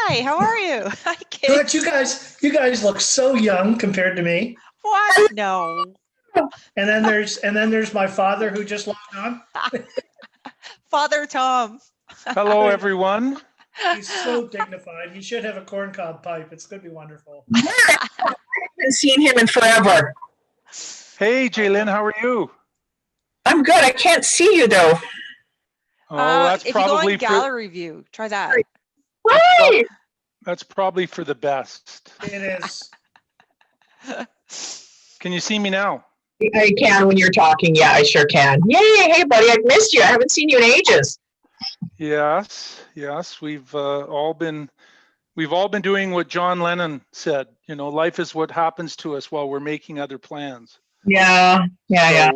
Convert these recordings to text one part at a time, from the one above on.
Hi, how are you? Hi, Kate. But you guys look so young compared to me. What? No. And then there's my father who just logged on. Father Tom. Hello, everyone. He's so dignified. He should have a corncob pipe. It's going to be wonderful. I haven't seen him in forever. Hey, Jaylin, how are you? I'm good. I can't see you though. Oh, that's if probably you go on gallery view, try that. Right. that's probably for the best. It is. Can you see me now? I can when you're talking. Yeah, I sure can. Yay! Hey, buddy, I've missed you. I haven't seen you in ages. Yes. We've all been doing what John Lennon said. You know, life is what happens to us while we're making other plans. Yeah. Yeah,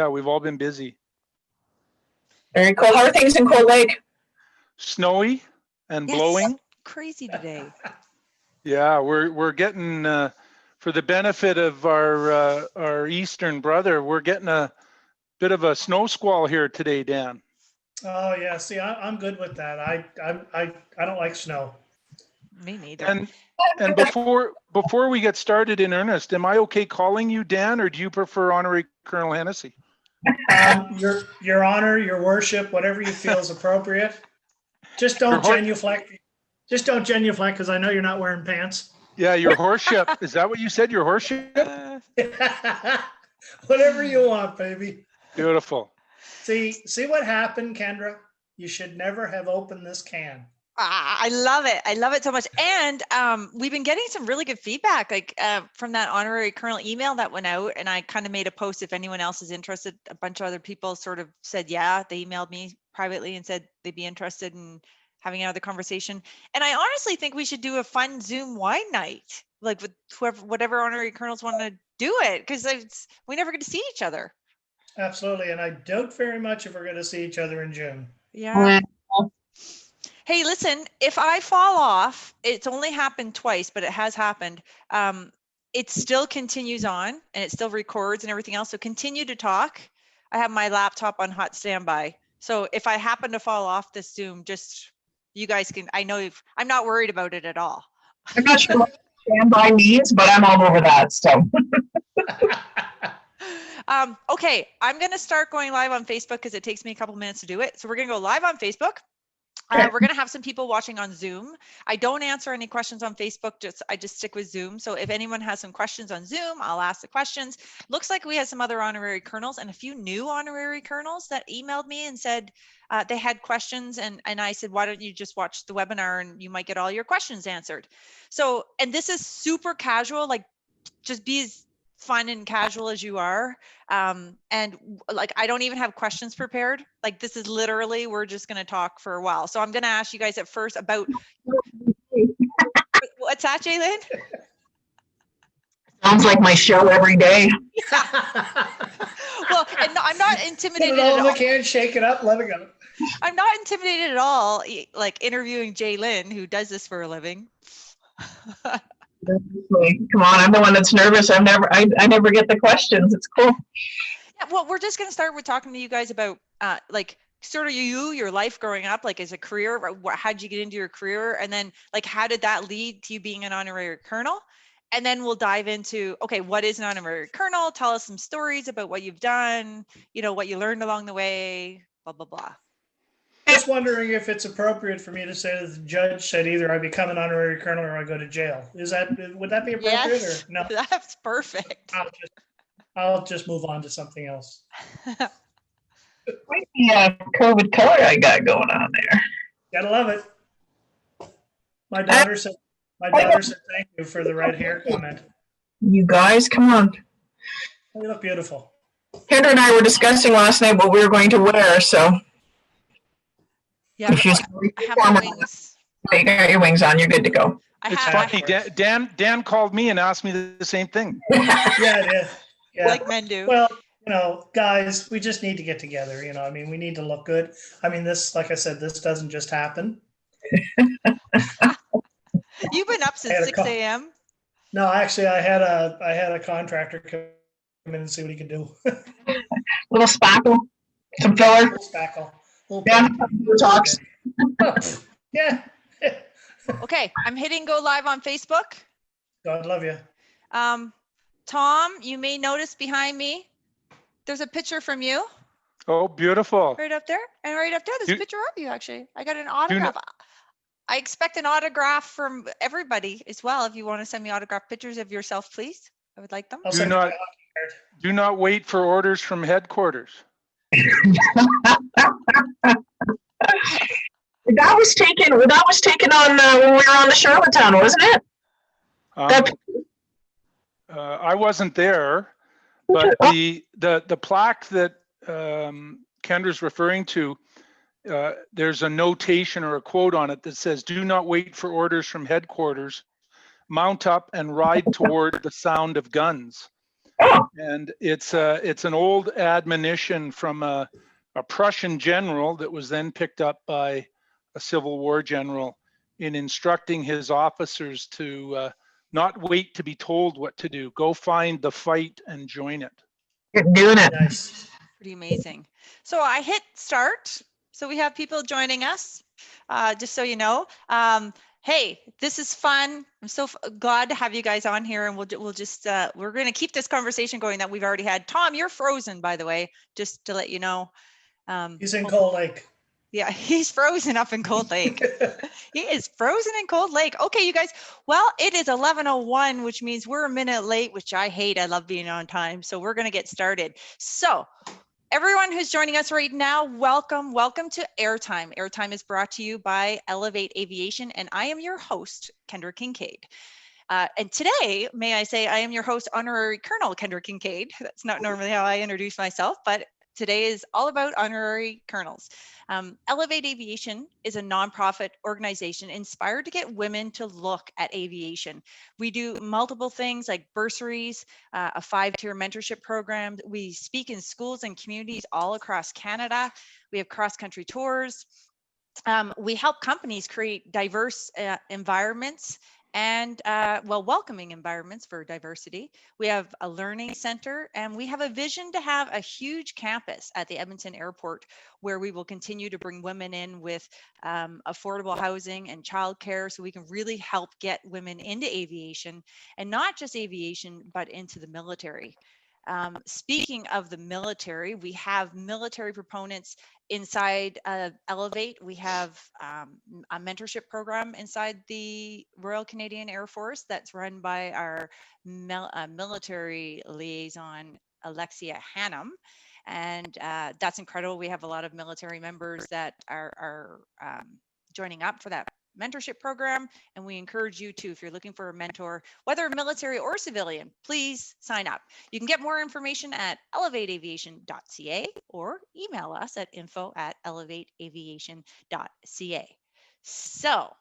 we've all been busy. Very cool. How are things in Cold Lake? Snowy and Yes, blowing. crazy today. Yeah, we're getting for the benefit of our eastern brother, we're getting a bit of a snow squall here today, Dan. Oh yeah. See, I'm good with that. I don't like snow. Me neither. And before we get started in earnest, am I okay calling you Dan, or do you prefer Honorary Colonel Hennessey? Your honor, your worship, whatever you feel is appropriate. Just don't genuflect. Just don't genuflect because I know you're not wearing pants. Yeah, your horseship. Is that what you said? Your horseship? Whatever you want, baby. Beautiful. See what happened, Kendra? You should never have opened this can. I love it. I love it so much. And we've been getting some really good feedback, like from that honorary colonel email that went out. And I kind of made a post if anyone else is interested. A bunch of other people sort of said, yeah, they emailed me privately and said they'd be interested in having another conversation. And I honestly think we should do a fun Zoom wine night, like with whatever honorary colonels want to do it, because we never get to see each other. Absolutely. And I doubt very much if we're going to see each other in June. Yeah. Hey, listen, if I fall off, it's only happened twice, but it has happened. It still continues on and it still records and everything else. So continue to talk. I have my laptop on hot standby. So if I happen to fall off this Zoom, just you guys can, I'm not worried about it at all. I'm not sure what standby means, but I'm all over that. So. Okay, I'm going to start going live on Facebook because it takes me a couple minutes to do it. So we're going to go live on Facebook. We're going to have some people watching on Zoom. I don't answer any questions on Facebook. I just stick with Zoom. So if anyone has some questions on Zoom, I'll ask the questions. Looks like we had some other honorary colonels and a few new honorary colonels that emailed me and said they had questions. And I said, why don't you just watch the webinar and you might get all your questions answered. So, and this is super casual, like just be as fun and casual as you are. And like, I don't even have questions prepared. Like this is literally, we're just going to talk for a while. So I'm going to ask you guys at first about, what's that, Jaylin? Sounds like my show every day. Well, and I'm not intimidated Put it all at in the all. can, shake it up, let it go. I'm not intimidated at all, like interviewing Jaylin, who does this for a living. Come on, I'm the one that's nervous. I never get the questions. It's cool. Yeah, well, we're just going to start with talking to you guys about like sort of your life growing up, like as a career. How did you get into your career? And then like, how did that lead to you being an honorary colonel? And then we'll dive into, okay, what is an honorary colonel? Tell us some stories about what you've done, you know, what you learned along the way, blah, blah, blah. Just wondering if it's appropriate for me to say that the judge said either I become an honorary colonel or I go to jail. Would that be appropriate Yes, or no? That's perfect. I'll just move on to something else. Quite the COVID color I got going on there. Gotta love it. My daughter said thank you for the red hair comment. You guys, come on. You look beautiful. Kendra and I were discussing last night what we were going to wear, so. Yeah, I have my wings. You got your wings on. You're good to go. It's funny. Dan called me and asked me the same thing. Yeah, it is. Yeah. Like men do. Well, you know, guys, we just need to get together. You know, I mean, we need to look good. I mean, this, like I said, this doesn't just happen. You've been up since 6 a.m. No, actually, I had a contractor come in and see what he could do. Little spackle, some filler. Little spackle. Yeah, talks. Yeah. Okay, I'm hitting go live on Facebook. God love you. Tom, you may notice behind me, there's a picture from you Oh, beautiful. right up there. And right up there, there's a You- picture of you, actually. I got an you autograph. know- I expect an autograph from everybody as well. If you want to send me autograph pictures of yourself, please. I would like them. I'll Do send you not- my hockey card. Do not wait for orders from headquarters. That was taken on when we were on the Charlottetown, wasn't it? Um, I wasn't there, but the plaque that Kendra's referring to, there's a notation or a quote on it that says, "Do not wait for orders from headquarters. Mount up and ride toward the sound of guns." And it's an old admonition from a Prussian general that was then picked up by a Civil War general in instructing his officers to not wait to be told what to do. Go find the fight and join it. You're doing it. Nice. Pretty amazing. So I hit start. So we have people joining us, just so you know. Hey, this is fun. I'm so glad to have you guys on here, and we'll just we're going to keep this conversation going that we've already had. Tom, you're frozen, by the way, just to let you know. He's in Cold Lake. Yeah, he's frozen up in Cold Lake. He is frozen in Cold Lake. Okay, you guys. Well, it is 11:01, which means we're a minute late, which I hate. I love being on time. So we're going to get started. So everyone who's joining us right now, welcome to Airtime. Airtime is brought to you by Elevate Aviation, and I am your host, Kendra Kincaid. And today, may I say, I am your host, Honorary Colonel Kendra Kincaid. That's not normally how I introduce myself, but today is all about honorary colonels. Elevate Aviation is a nonprofit organization inspired to get women to look at aviation. We do multiple things like bursaries, a 5-tier mentorship program. We speak in schools and communities all across Canada. We have cross-country tours. We help companies create diverse environments and welcoming environments for diversity. We have a learning center, and we have a vision to have a huge campus at the Edmonton Airport where we will continue to bring women in with affordable housing and childcare, so we can really help get women into aviation, and not just aviation, but into the military. Speaking of the military, we have military proponents inside Elevate. We have a mentorship program inside the Royal Canadian Air Force that's run by our military liaison, Alexia Hannum. And that's incredible. We have a lot of military members that are joining up for that mentorship program, and we encourage you to, if you're looking for a mentor, whether military or civilian, please sign up. You can get more information at elevateaviation.ca or email us at info@elevateaviation.ca. So,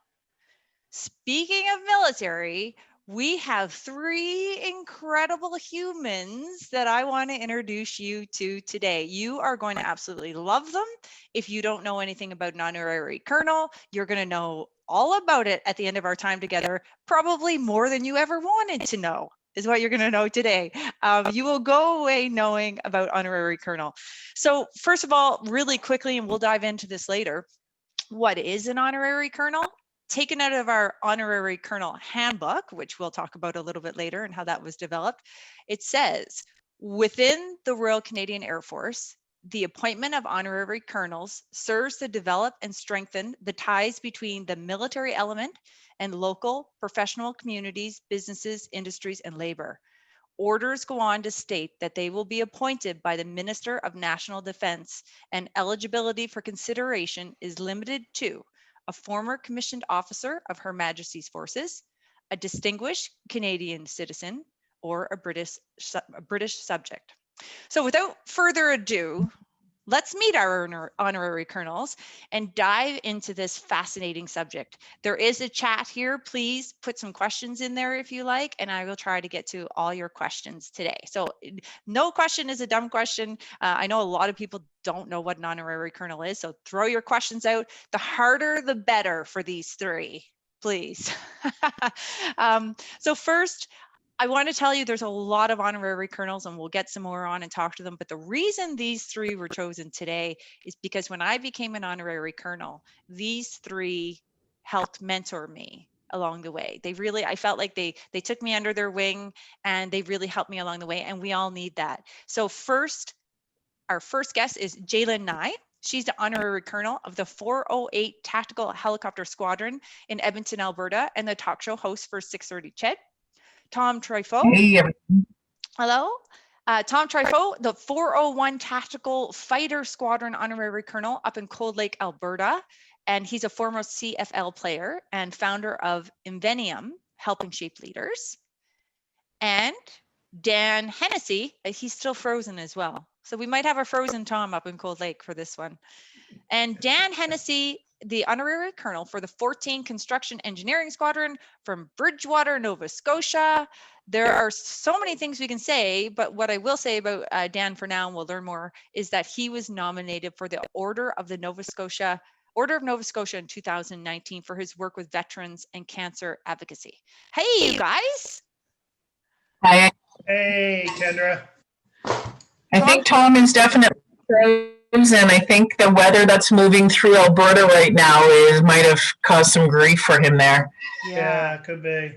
speaking of military, we have 3 incredible humans that I want to introduce you to today. You are going to absolutely love them. If you don't know anything about an honorary colonel, you're going to know all about it at the end of our time together, probably more than you ever wanted to know, is what you're going to know today. You will go away knowing about honorary colonel. So first of all, really quickly, and we'll dive into this later, what is an honorary colonel? Taken out of our honorary colonel handbook, which we'll talk about a little bit later and how that was developed, it says, within the Royal Canadian Air Force, the appointment of honorary colonels serves to develop and strengthen the ties between the military element and local professional communities, businesses, industries, and labor. Orders go on to state that they will be appointed by the Minister of National Defense, and eligibility for consideration is limited to a former commissioned officer of Her Majesty's Forces, a distinguished Canadian citizen, or a British subject. So without further ado, let's meet our honorary colonels and dive into this fascinating subject. There is a chat here. Please put some questions in there if you like, and I will try to get to all your questions today. So no question is a dumb question. I know a lot of people don't know what an honorary colonel is, so throw your questions out. The harder, the better for these 3, please. So first, I want to tell you there's a lot of honorary colonels, and we'll get some more on and talk to them. But the reason these 3 were chosen today is because when I became an honorary colonel, these 3 helped mentor me along the way. I felt like they took me under their wing, and they really helped me along the way, and we all need that. So our first guest is Jaylin Nye. She's the Honorary Colonel of the 408 Tactical Helicopter Squadron in Edmonton, Alberta, and the talk show host for 630 CHED. Tom Trifaux. Hey, Hello. Tom Trifaux, the 401 Tactical Fighter Squadron Honorary Colonel up in Cold Lake, Alberta. And he's a former CFL player and founder of Invenium, helping shape leaders. And Dan Hennessey, he's still frozen as well. So we might have a frozen Tom up in Cold Lake for this one. And Dan Hennessey, the Honorary Colonel for the 14 Construction Engineering Squadron from Bridgewater, Nova Scotia. There are so many things we can say, but what I will say about Dan for now, and we'll learn more, is that he was nominated for the Order of Nova Scotia in 2019 for his work with veterans and cancer advocacy. Hey, you guys. Hi. Hey, Kendra. I think Tom is definitely frozen. I think the weather that's moving through Alberta right now might have caused some grief for him there. Yeah, could be.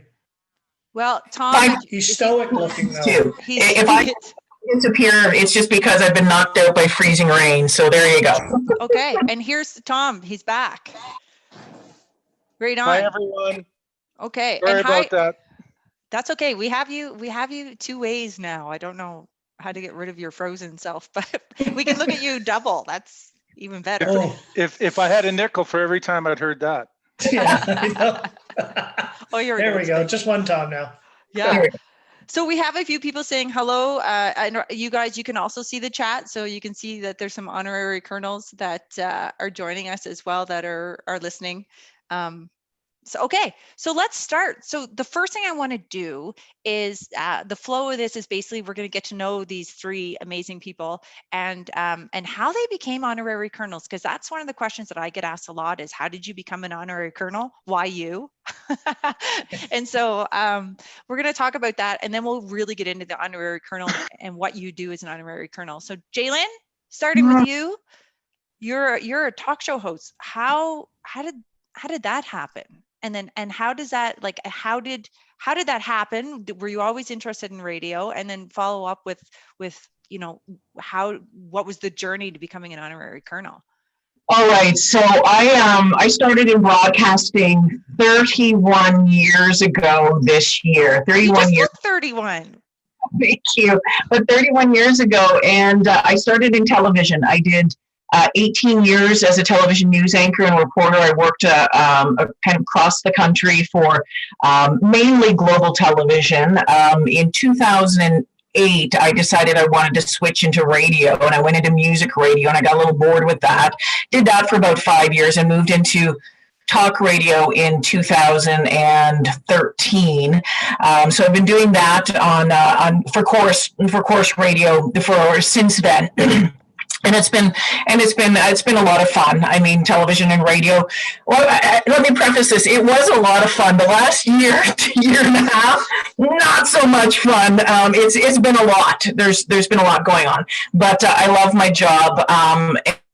Well, Tom, He's stoic looking though. Too. If I disappear, it's just because I've been knocked out by freezing rain. So there you go. Okay, and here's Tom. He's back. Right on. Hi, everyone. Okay. Sorry about that. That's okay. We have you two ways now. I don't know how to get rid of your frozen self, but we can look at you double. That's even better. Oh. If I had a nickel for every time I'd heard that. Yeah, I know. Oh, There we go. Just one Tom now. Yeah. So we have a few people saying hello. And you guys, you can also see the chat. So you can see that there's some honorary colonels that are joining us as well that are listening. Okay, so let's start. So the first thing I want to do is the flow of this is basically we're going to get to know these three amazing people and how they became honorary colonels, because that's one of the questions that I get asked a lot is how did you become an honorary colonel? Why you? And so we're going to talk about that, and then we'll really get into the honorary colonel and what you do as an honorary colonel. So Jaylin, starting with you, you're a talk show host. How did that happen? And how does that, like, how did that happen? Were you always interested in radio? And then follow up with what was the journey to becoming an honorary colonel? All right. So I started in broadcasting 31 years ago this year. 31 years. 31. Thank you. But 31 years ago, and I started in television. I did 18 years as a television news anchor and reporter. I worked kind of across the country for mainly global television. In 2008, I decided I wanted to switch into radio, and I went into music radio, and I got a little bored with that. Did that for about 5 years and moved into talk radio in 2013. So I've been doing that for Chorus Radio for since then. And it's been a lot of fun. I mean, television and radio. Well, let me preface this. It was a lot of fun. The last year and a half, not so much fun. It's been a lot. There's been a lot going on. But I love my job.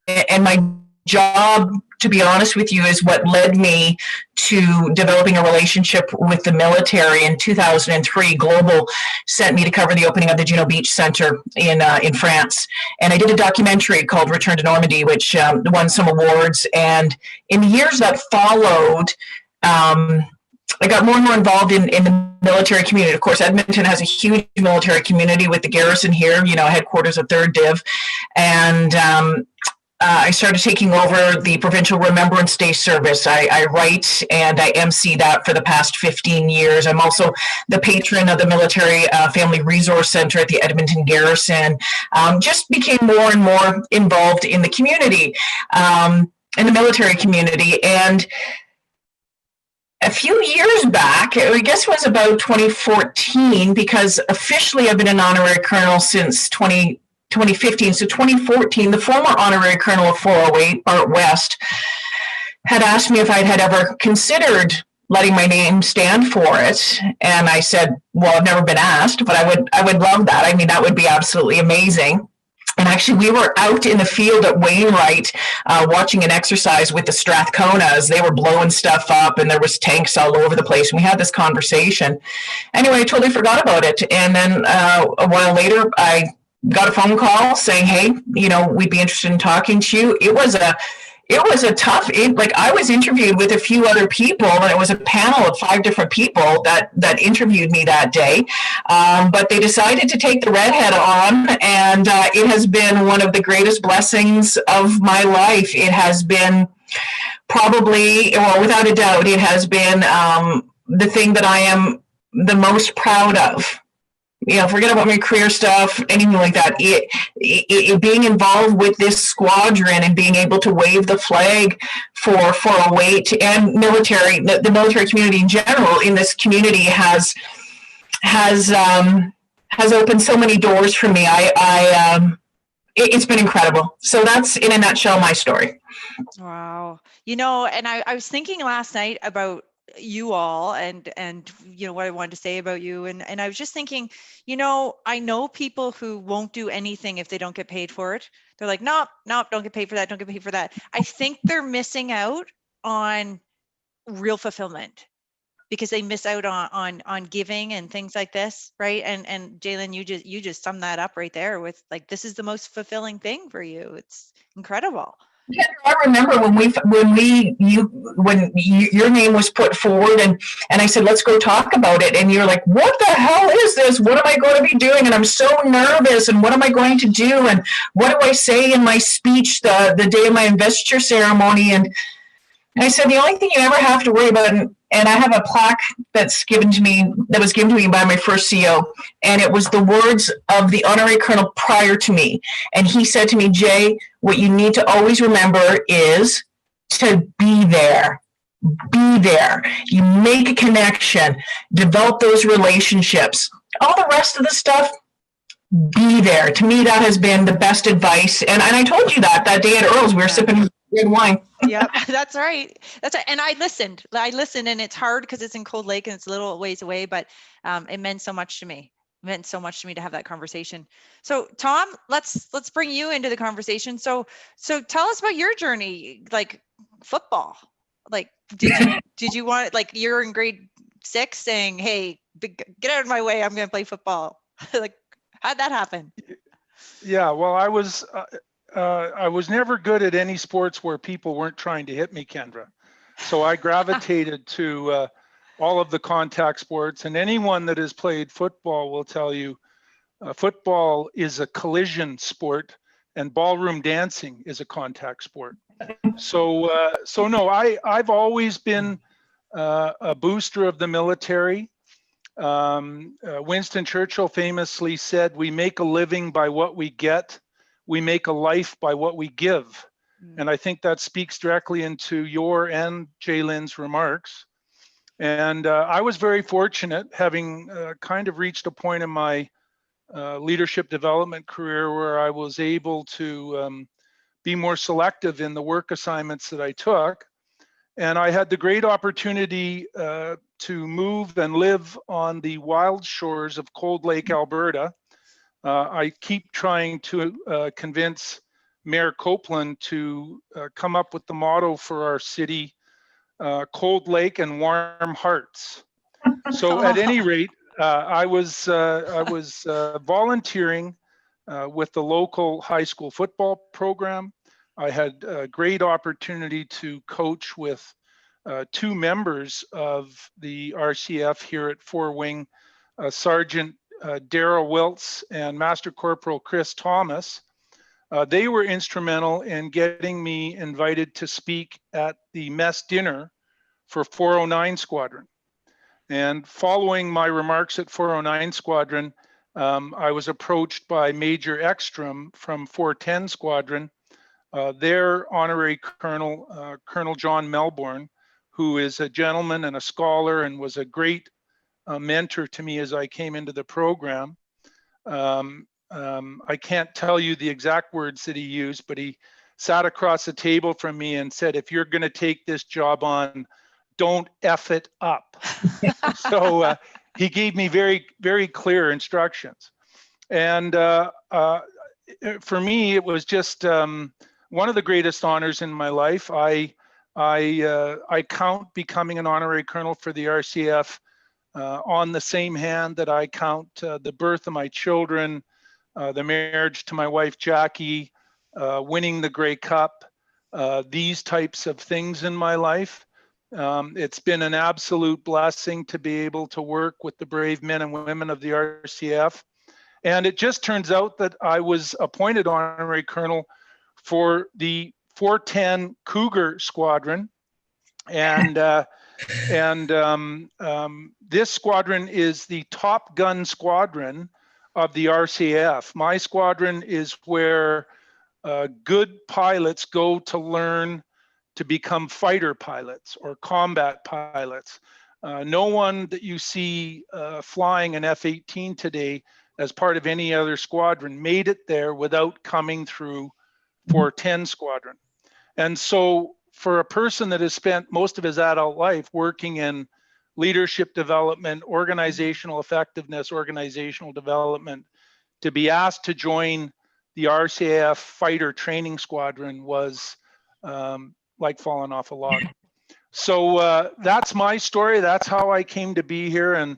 And my job, to be honest with you, is what led me to developing a relationship with the military. In 2003, Global sent me to cover the opening of the Juno Beach Center in France. And I did a documentary called Return to Normandy, which won some awards. And in the years that followed, I got more and more involved in the military community. Of course, Edmonton has a huge military community with the garrison here, headquarters of 3rd Div. And I started taking over the Provincial Remembrance Day service. I write and I MC that for the past 15 years. I'm also the patron of the Military Family Resource Center at the Edmonton Garrison. Just became more and more involved in the community, in the military community. And a few years back, I guess it was about 2014, because officially I've been an honorary colonel since 2015. So 2014, the former honorary colonel of 408, Bart West, had asked me if I had ever considered letting my name stand for it. And I said, well, I've never been asked, but I would love that. I mean, that would be absolutely amazing. And actually, we were out in the field at Wainwright watching an exercise with the Strathconas. They were blowing stuff up, and there was tanks all over the place. And we had this conversation. Anyway, I totally forgot about it. And then a while later, I got a phone call saying, "Hey, we'd be interested in talking to you." It was a tough, like I was interviewed with a few other people, and it was a panel of 5 different people that interviewed me that day. But they decided to take the redhead on, and it has been one of the greatest blessings of my life. It has been probably, well, without a doubt, it has been the thing that I am the most proud of. Forget about my career stuff, anything like that. It being involved with this squadron and being able to wave the flag for a weight and military, the military community in general in this community has opened so many doors for me. It's been incredible. So that's in a nutshell my story. Wow. And I was thinking last night about you all and what I wanted to say about you. And I was just thinking, I know people who won't do anything if they don't get paid for it. They're like, nope, don't get paid for that. Don't get paid for that. I think they're missing out on real fulfillment because they miss out on giving and things like this. Right. And Jalen, you just summed that up right there with like, this is the most fulfilling thing for you. It's incredible. Yeah, I remember when your name was put forward and I said, let's go talk about it. And you're like, what the hell is this? What am I going to be doing? And I'm so nervous. And what am I going to do? And what do I say in my speech the day of my investiture ceremony? And I said, the only thing you ever have to worry about, and I have a plaque that was given to me by my first CO, and it was the words of the Honorary Colonel prior to me. And he said to me, Jay, what you need to always remember is to be there. Be there. You make a connection, develop those relationships. All the rest of the stuff, be there. To me, that has been the best advice. And I told you that day at Earl's, we were sipping red wine. Yep, that's right. That's right. And I listened, and it's hard because it's in Cold Lake and it's a little ways away, but it meant so much to me. It meant so much to me to have that conversation. So Tom, let's bring you into the conversation. So tell us about your journey, like football. Like, did you want, like, you're in grade 6 saying, hey, get out of my way, I'm going to play football. Like, how'd that happen? Yeah, well, I was never good at any sports where people weren't trying to hit me, Kendra. So I gravitated to all of the contact sports, and anyone that has played football will tell you football is a collision sport and ballroom dancing is a contact sport. So no, I've always been a booster of the military. Winston Churchill famously said, we make a living by what we get. We make a life by what we give. And I think that speaks directly into your and Jalen's remarks. And I was very fortunate, having kind of reached a point in my leadership development career where I was able to be more selective in the work assignments that I took. And I had the great opportunity to move and live on the wild shores of Cold Lake, Alberta. I keep trying to convince Mayor Copeland to come up with the motto for our city, Cold Lake and Warm Hearts. So at any rate, I was volunteering with the local high school football program. I had a great opportunity to coach with 2 members of the RCF here at 4 Wing, Sergeant Daryl Wiltz and Master Corporal Chris Thomas. They were instrumental in getting me invited to speak at the mess dinner for 409 Squadron. And following my remarks at 409 Squadron, I was approached by Major Ekstrom from 410 Squadron, their Honorary Colonel, Colonel John Melbourne, who is a gentleman and a scholar and was a great mentor to me as I came into the program. I can't tell you the exact words that he used, but he sat across the table from me and said, if you're going to take this job on, don't F it up. So he gave me very, very clear instructions. And for me, it was just one of the greatest honors in my life. I count becoming an honorary colonel for the RCAF on the same hand that I count the birth of my children, the marriage to my wife Jackie, winning the Grey Cup, these types of things in my life. It's been an absolute blessing to be able to work with the brave men and women of the RCAF. And it just turns out that I was appointed honorary colonel for the 410 Cougar Squadron. And this squadron is the Top Gun squadron of the RCAF. My squadron is where good pilots go to learn to become fighter pilots or combat pilots. No one that you see flying an F-18 today as part of any other squadron made it there without coming through 410 Squadron. And so for a person that has spent most of his adult life working in leadership development, organizational effectiveness, organizational development, to be asked to join the RCAF Fighter Training Squadron was like falling off a log. So that's my story. That's how I came to be here. And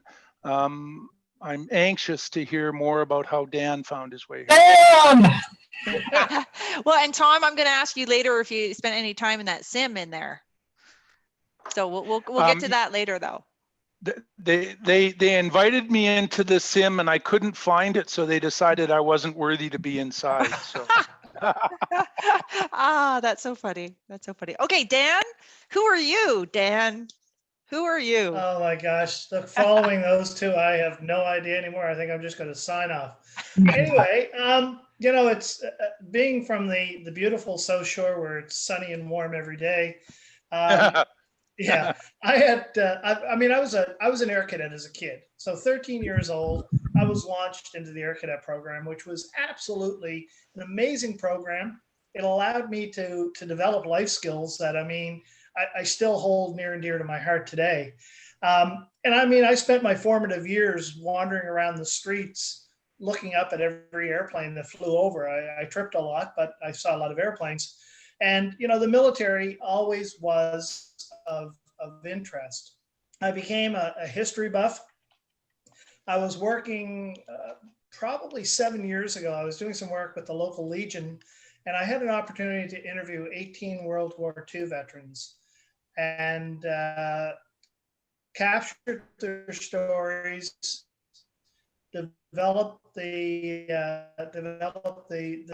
I'm anxious to hear more about how Dan found his way here. Well, and Tom, I'm going to ask you later if you spent any time in that sim in there. So we'll get to that later, though. They invited me into the sim and I couldn't find it, so they decided I wasn't worthy to be inside. So. Ah, that's so funny. That's so funny. Okay, Dan, who are you, Dan? Who are you? Oh my gosh. Look, following those two, I have no idea anymore. I think I'm just going to sign off. Anyway, you know, it's being from the beautiful South Shore where it's sunny and warm every day. Yeah, I had, I mean, I was an Air Cadet as a kid. So 13 years old, I was launched into the Air Cadet program, which was absolutely an amazing program. It allowed me to develop life skills that, I mean, I still hold near and dear to my heart today. And I mean, I spent my formative years wandering around the streets, looking up at every airplane that flew over. I tripped a lot, but I saw a lot of airplanes. And, you know, the military always was of interest. I became a history buff. I was working probably 7 years ago. I was doing some work with the local Legion, and I had an opportunity to interview 18 World War II veterans and captured their stories, developed the,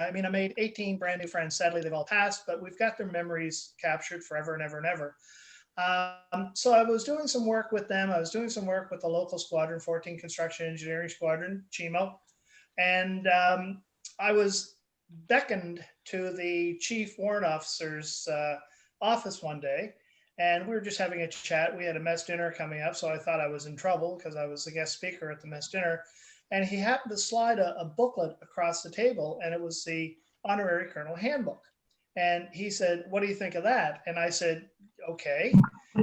I mean, I made 18 brand new friends. Sadly, they've all passed, but we've got their memories captured forever and ever and ever. So I was doing some work with them. I was doing some work with the local squadron, 14 Construction Engineering Squadron, CHIMO. And I was beckoned to the chief warrant officer's office one day. And we were just having a chat. We had a mess dinner coming up. So I thought I was in trouble because I was the guest speaker at the mess dinner. And he happened to slide a booklet across the table, and it was the Honorary Colonel Handbook. And he said, "What do you think of that?" And I said, "Okay."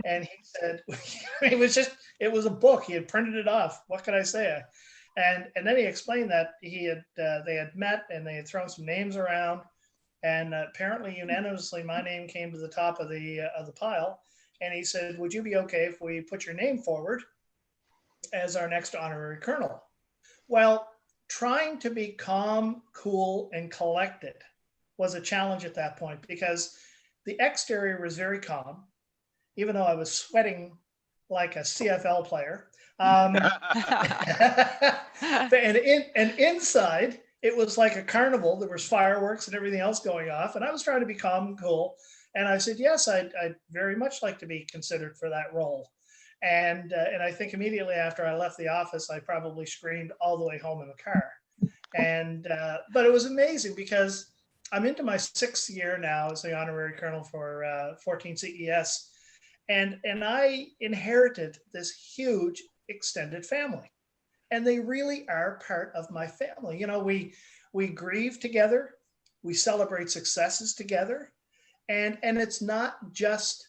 And he said, it was a book. He had printed it off. What could I say? And then he explained that they had met and they had thrown some names around. And apparently unanimously, my name came to the top of the pile. And he said, "Would you be okay if we put your name forward as our next honorary colonel?" Well, trying to be calm, cool, and collected was a challenge at that point because the exterior was very calm, even though I was sweating like a CFL player. And inside, it was like a carnival. There was fireworks and everything else going off. And I was trying to be calm and cool. And I said, yes, I'd very much like to be considered for that role. And I think immediately after I left the office, I probably screamed all the way home in the car. And but it was amazing because I'm into my 6th year now as the honorary colonel for 14 CES. And I inherited this huge extended family. And they really are part of my family. You know, we grieve together, we celebrate successes together. And it's not just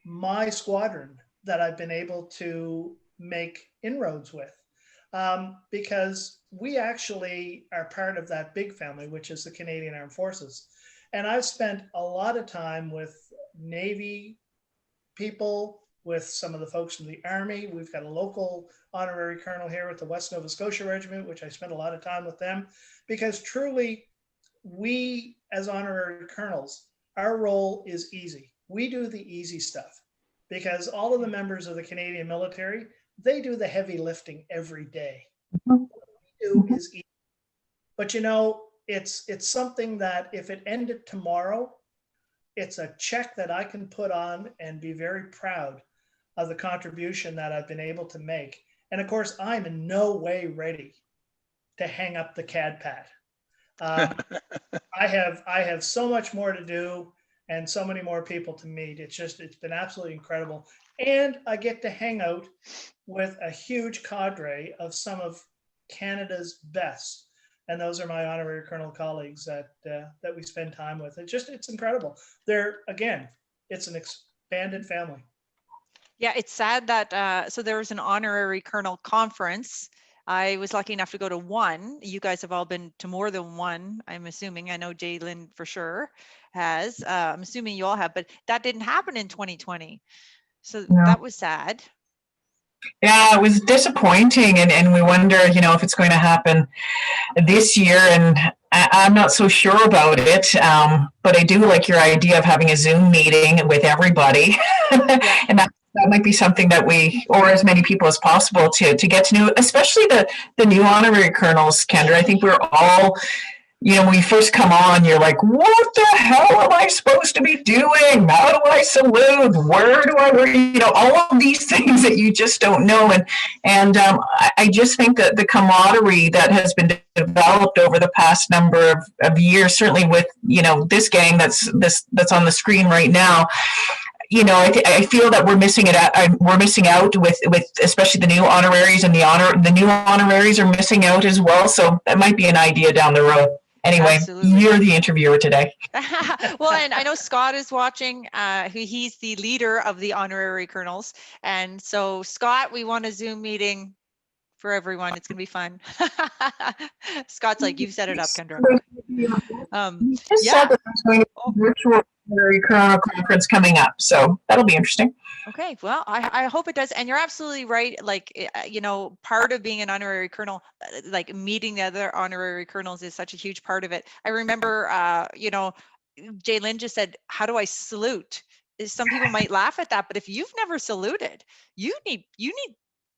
my squadron that I've been able to make inroads with. because we actually are part of that big family, which is the Canadian Armed Forces. And I've spent a lot of time with Navy people, with some of the folks from the Army. We've got a local honorary colonel here with the West Nova Scotia Regiment, which I spent a lot of time with them, because truly, we as honorary colonels, our role is easy. We do the easy stuff, because all of the members of the Canadian military, they do the heavy lifting every day. What we do is easy. But you know, it's something that if it ended tomorrow, it's a check that I can put on and be very proud of the contribution that I've been able to make. And of course, I'm in no way ready to hang up the CAD pad. I have so much more to do and so many more people to meet. It's been absolutely incredible. And I get to hang out with a huge cadre of some of Canada's best. And those are my honorary colonel colleagues that we spend time with. It's incredible. It's an expanded family. Yeah, it's sad that so there was an honorary colonel conference. I was lucky enough to go to one. You guys have all been to more than one, I'm assuming. I know Jalen for sure has. I'm assuming you all have, but that didn't happen in 2020. So that was sad. Yeah, it was disappointing, and we wonder, if it's going to happen this year, and I'm not so sure about it, but I do like your idea of having a Zoom meeting with everybody, and that might be something that we, or as many people as possible, to get to know, especially the new honorary colonels, Kendra. I think we're all, when you first come on, you're like, what the hell am I supposed to be doing? How do I salute? Where do I wear? All of these things that you just don't know. And I just think that the camaraderie that has been developed over the past number of years, certainly with, this gang that's on the screen right now, I feel that we're missing it out. We're missing out with especially the new honoraries, and the new honoraries are missing out as well. So that might be an idea down the road. Anyway, absolutely. You're the interviewer today. Well, and I know Scott is watching. He's the leader of the honorary colonels. And so, Scott, we want a Zoom meeting for everyone. It's going to be fun. Scott's like, you've set it up, Kendra. Said that there's going to be a virtual honorary colonel conference coming up. So that'll be interesting. Okay, well, I hope it does. And you're absolutely right. Like, part of being an honorary colonel, like meeting the other honorary colonels is such a huge part of it. I remember, Jay just said, how do I salute? Some people might laugh at that, but if you've never saluted, you need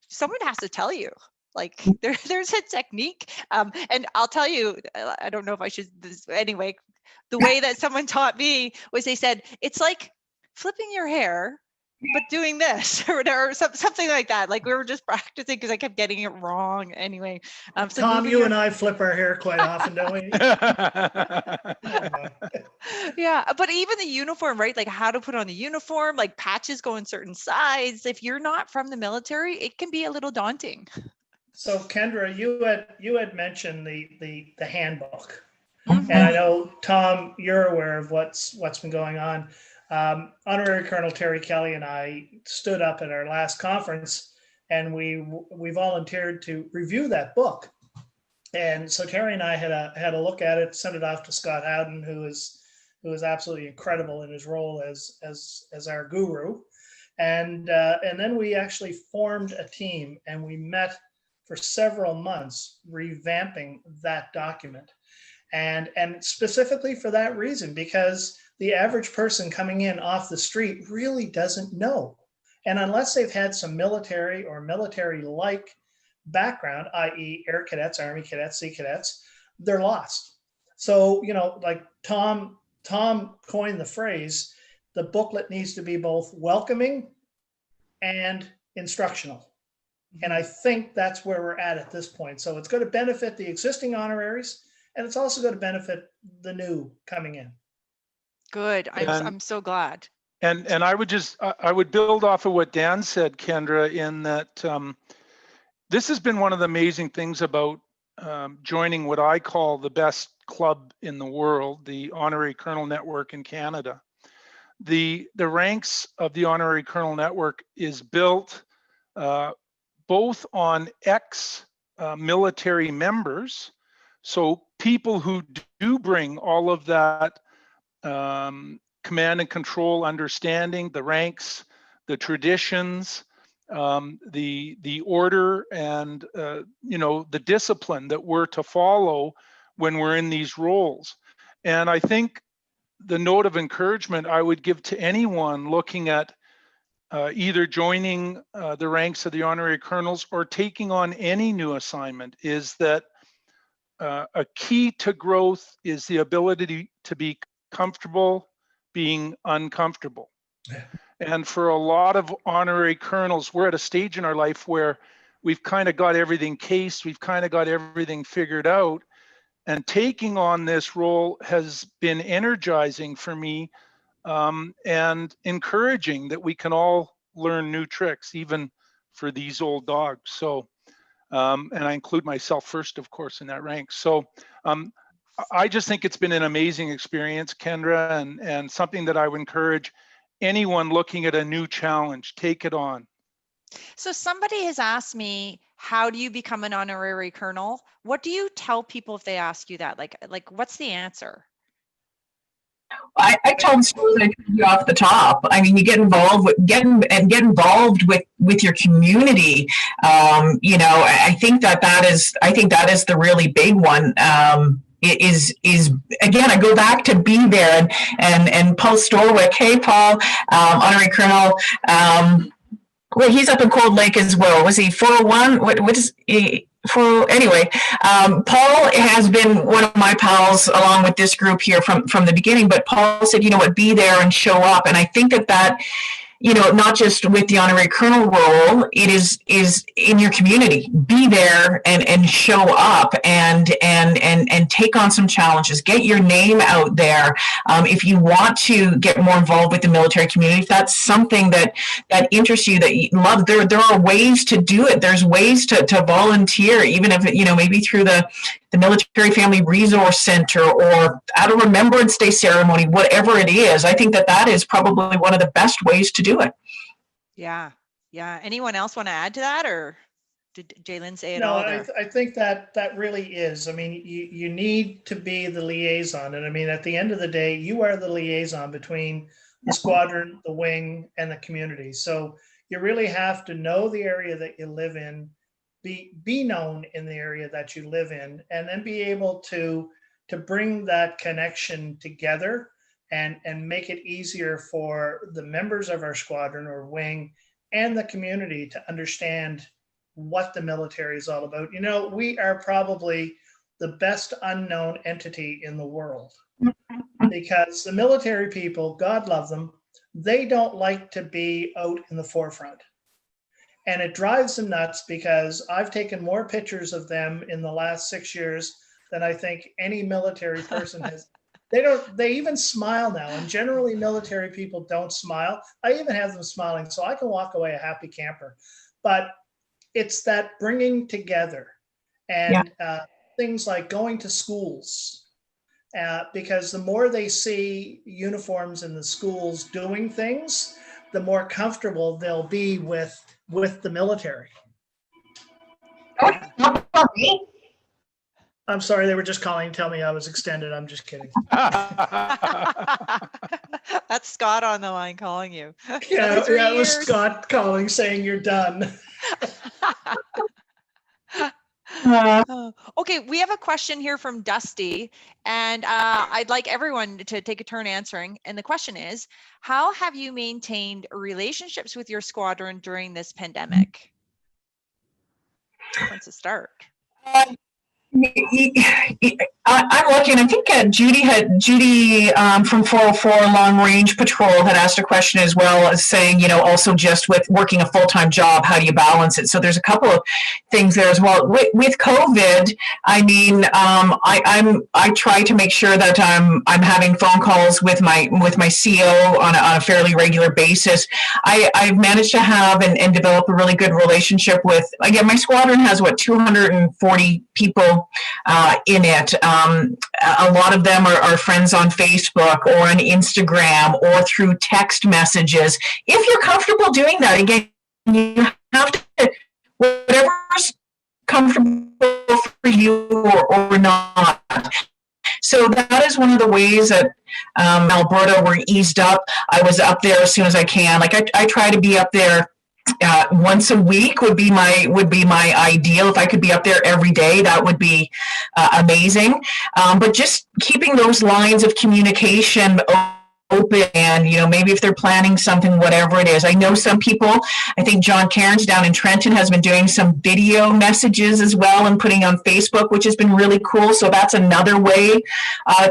someone has to tell you. Like there's a technique. And I'll tell you, I don't know if I should, anyway, the way that someone taught me was they said, it's like flipping your hair, but doing this or whatever, something like that. Like we were just practicing because I kept getting it wrong. Anyway, so Tom, you and I flip our hair quite often, don't we? Yeah, but even the uniform, right? Like how to put on the uniform, like patches go in certain sides. If you're not from the military, it can be a little daunting. So Kendra, you had mentioned the handbook, and I know Tom, you're aware of what's been going on. Honorary Colonel Terry Kelly and I stood up at our last conference, and we volunteered to review that book. And so Terry and I had a look at it, sent it off to Scott Howden, who is absolutely incredible in his role as our guru. And then we actually formed a team, and we met for several months revamping that document. And specifically for that reason, because the average person coming in off the street really doesn't know. And unless they've had some military or military-like background, i.e. Air Cadets, Army Cadets, Sea Cadets, they're lost. So, like Tom coined the phrase, the booklet needs to be both welcoming and instructional. And I think that's where we're at this point. So it's going to benefit the existing honoraries, and it's also going to benefit the new coming in. Good. I'm so glad. And I would build off of what Dan said, Kendra, in that this has been one of the amazing things about joining what I call the best club in the world, the Honorary Colonel Network in Canada. The ranks of the Honorary Colonel Network is built both on military members. So people who do bring all of that command and control understanding, the ranks, the traditions, the order, and the discipline that we're to follow when we're in these roles. And I think the note of encouragement I would give to anyone looking at either joining the ranks of the honorary colonels or taking on any new assignment is that a key to growth is the ability to be comfortable being uncomfortable. And for a lot of honorary colonels, we're at a stage in our life where we've kind of got everything cased, we've kind of got everything figured out. And taking on this role has been energizing for me and encouraging that we can all learn new tricks, even for these old dogs. So, and I include myself first, of course, in that rank. So I just think it's been an amazing experience, Kendra, and something that I would encourage anyone looking at a new challenge, take it on. So somebody has asked me, how do you become an honorary colonel? What do you tell people if they ask you that? Like what's the answer? I tell them stories I told you off the top. I mean, you get involved with your community. I think that is the really big one. Is again, I go back to be there and Paul Storwick. Hey, Paul, honorary colonel. Well, he's up in Cold Lake as well. Was he 401? What is he? Anyway, Paul has been one of my pals along with this group here from the beginning, but Paul said, you know what, be there and show up. And I think that not just with the honorary colonel role, it is in your community. Be there and show up and take on some challenges. Get your name out there. If you want to get more involved with the military community, if that's something that interests you, that you love, there are ways to do it. There's ways to volunteer, even if maybe through the Military Family Resource Center or at a Remembrance Day ceremony, whatever it is. I think that is probably one of the best ways to do it. Yeah. Anyone else want to add to that, or did Jaylyn say it no, all there? I think that really is. I mean, you need to be the liaison. And I mean, at the end of the day, you are the liaison between the squadron, the wing, and the community. So you really have to know the area that you live in, be known in the area that you live in, and then be able to bring that connection together and make it easier for the members of our squadron or wing and the community to understand what the military is all about. We are probably the best unknown entity in the world because the military people, God love them, they don't like to be out in the forefront. And it drives them nuts because I've taken more pictures of them in the last 6 years than I think any military person has. They even smile now. And generally military people don't smile. I even have them smiling, so I can walk away a happy camper. But it's that bringing together and things like going to schools, because the more they see uniforms in the schools doing things, the more comfortable they'll be with the military. I'm sorry, they were just calling to tell me I was extended. I'm just kidding. That's Scott on the line calling you. Yeah, it was Scott calling saying you're done. Okay, we have a question here from Dusty, and I'd like everyone to take a turn answering. And the question is, how have you maintained relationships with your squadron during this pandemic? Who wants to start? I'm lucky, and I think Judy from 404 Long Range Patrol had asked a question as well, as saying, also just with working a full-time job, how do you balance it? So there's a couple of things there as well. With COVID, I mean, I try to make sure that I'm having phone calls with my CO on a fairly regular basis. I've managed to have and develop a really good relationship with, again, my squadron has 240 people in it. A lot of them are friends on Facebook or on Instagram or through text messages. If you're comfortable doing that, again, you have to, whatever's comfortable one of the ways that Alberta, we're eased up. I was up there as soon as I can. Like I try to be up there once a week would be my ideal. If I could be up there every day, that would be amazing. But just keeping those lines of communication open, and maybe if they're planning something, whatever it is. I know some people, I think John Cairns down in Trenton has been doing some video messages as well and putting on Facebook, which has been really cool. So that's another way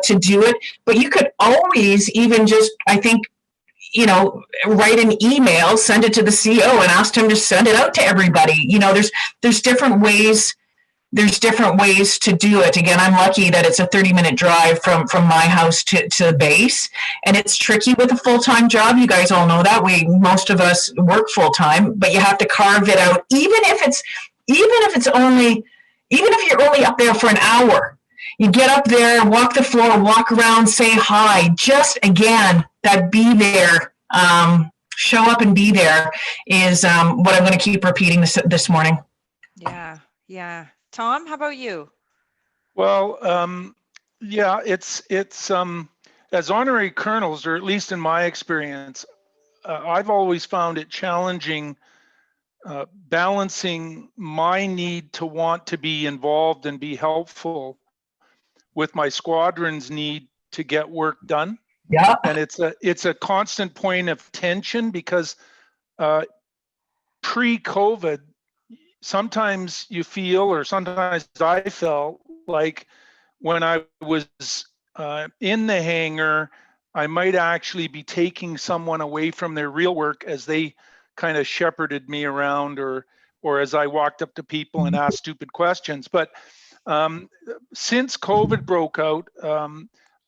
to do it. But you could always even just, I think, write an email, send it to the CEO and ask him to send it out to everybody. There's different ways. There's different ways to do it. Again, I'm lucky that it's a 30-minute drive from my house to the base, and it's tricky with a full-time job. You guys all know that. Most of us work full-time, but you have to carve it out, even if you're only up there for an hour. You get up there, walk the floor, walk around, say hi. Just again, that be there, show up and be there is what I'm going to keep repeating this morning. Yeah. Tom, how about you? Well, yeah, it's as honorary colonels, or at least in my experience, I've always found it challenging balancing my need to want to be involved and be helpful with my squadron's need to get work done. Yeah. And it's a constant point of tension because pre-COVID, sometimes you feel, or sometimes I felt like when I was in the hangar, I might actually be taking someone away from their real work as they kind of shepherded me around, or as I walked up to people and asked stupid questions. But since COVID broke out,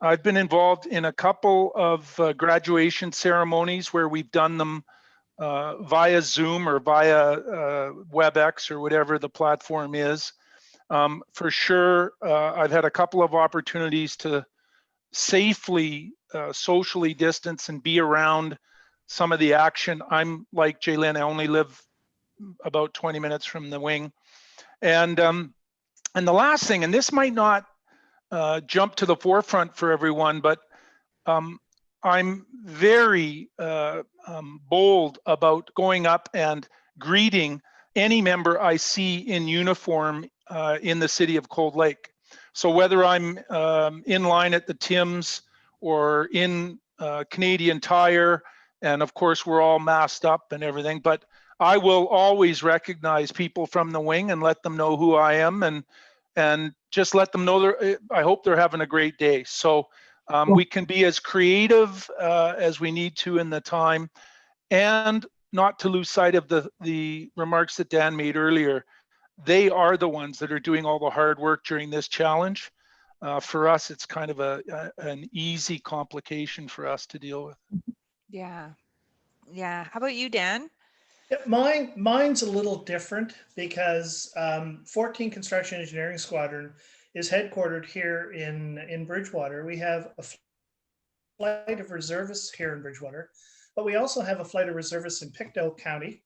I've been involved in a couple of graduation ceremonies where we've done them via Zoom or via WebEx or whatever the platform is. For sure, I've had a couple of opportunities to safely socially distance and be around some of the action. I'm like Jaylyn, I only live about 20 minutes from the wing. And the last thing, and this might not jump to the forefront for everyone, but I'm very bold about going up and greeting any member I see in uniform in the city of Cold Lake. So whether I'm in line at the Tim's or in Canadian Tire, and of course we're all masked up and everything, but I will always recognize people from the wing and let them know who I am, and just let them know I hope they're having a great day. So we can be as creative as we need to in the time, and not to lose sight of the remarks that Dan made earlier. They are the ones that are doing all the hard work during this challenge. For us, it's kind of an easy complication for us to deal with. Yeah. How about you, Dan? Yeah, mine's a little different because 14 Construction Engineering Squadron is headquartered here in Bridgewater. We have a flight of reservists here in Bridgewater, but we also have a flight of reservists in Pictou County,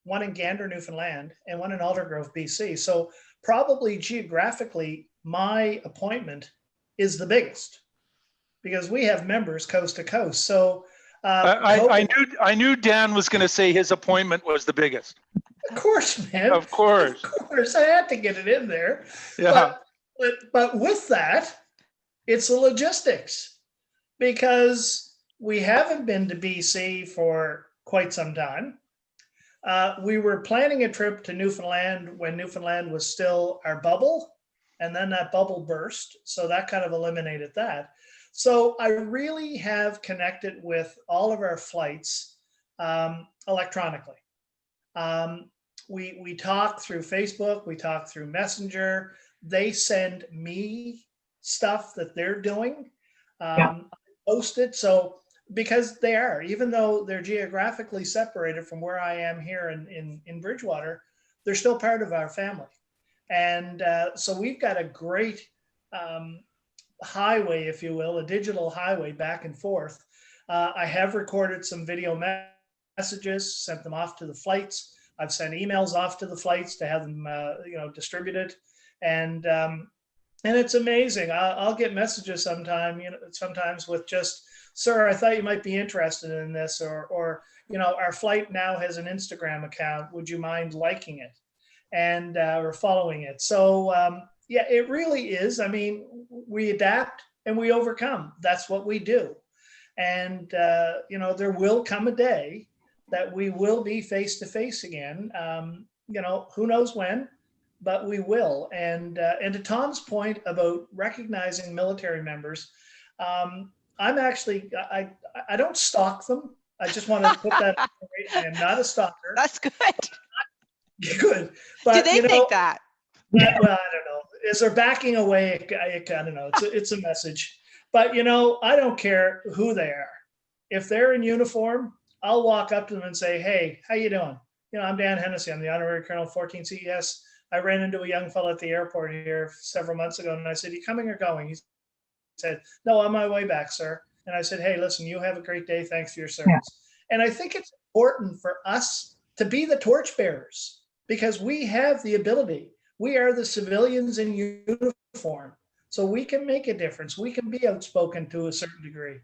one in Gander, Newfoundland, and one in Aldergrove, BC. So probably geographically, my appointment is the biggest because we have members coast to coast. So I knew Dan was going to say his appointment was the biggest. Of course, man. Of course. Of course, I had to get it in there. Yeah. But with that, it's the logistics, because we haven't been to BC for quite some time. We were planning a trip to Newfoundland when Newfoundland was still our bubble, and then that bubble burst. So that kind of eliminated that. So I really have connected with all of our flights electronically. We talk through Facebook, we talk through Messenger. They send me stuff that they're doing, post it. So because they are, even though they're geographically separated from where I am here in Bridgewater, they're still part of our family. And so we've got a great highway, if you will, a digital highway back and forth. I have recorded some video messages, sent them off to the flights. I've sent emails off to the flights to have them, distributed. And And it's amazing. I'll get messages sometimes with just, sir, I thought you might be interested in this, or our flight now has an Instagram account. Would you mind liking it and or following it? So yeah, it really is. I mean, we adapt and we overcome. That's what we do. And there will come a day that we will be face to face again. Who knows when, but we will. And to Tom's point about recognizing military members, I'm actually I don't stalk them. I just want to put that right. I am not a stalker. That's good. Good. But, Do they think that? Well, I don't know. As they're backing away, I don't know. It's a message. But, I don't care who they are. If they're in uniform, I'll walk up to them and say, hey, how you doing? I'm Dan Hennessey. I'm the Honorary Colonel, 14 CES. I ran into a young fellow at the airport here several months ago, and I said, you coming or going? He said, no, on my way back, sir. And I said, hey, listen, you have a great day. Thanks for your service. Yeah. And I think it's important for us to be the torchbearers because we have the ability. We are the civilians in uniform. So we can make a difference. We can be outspoken to a certain degree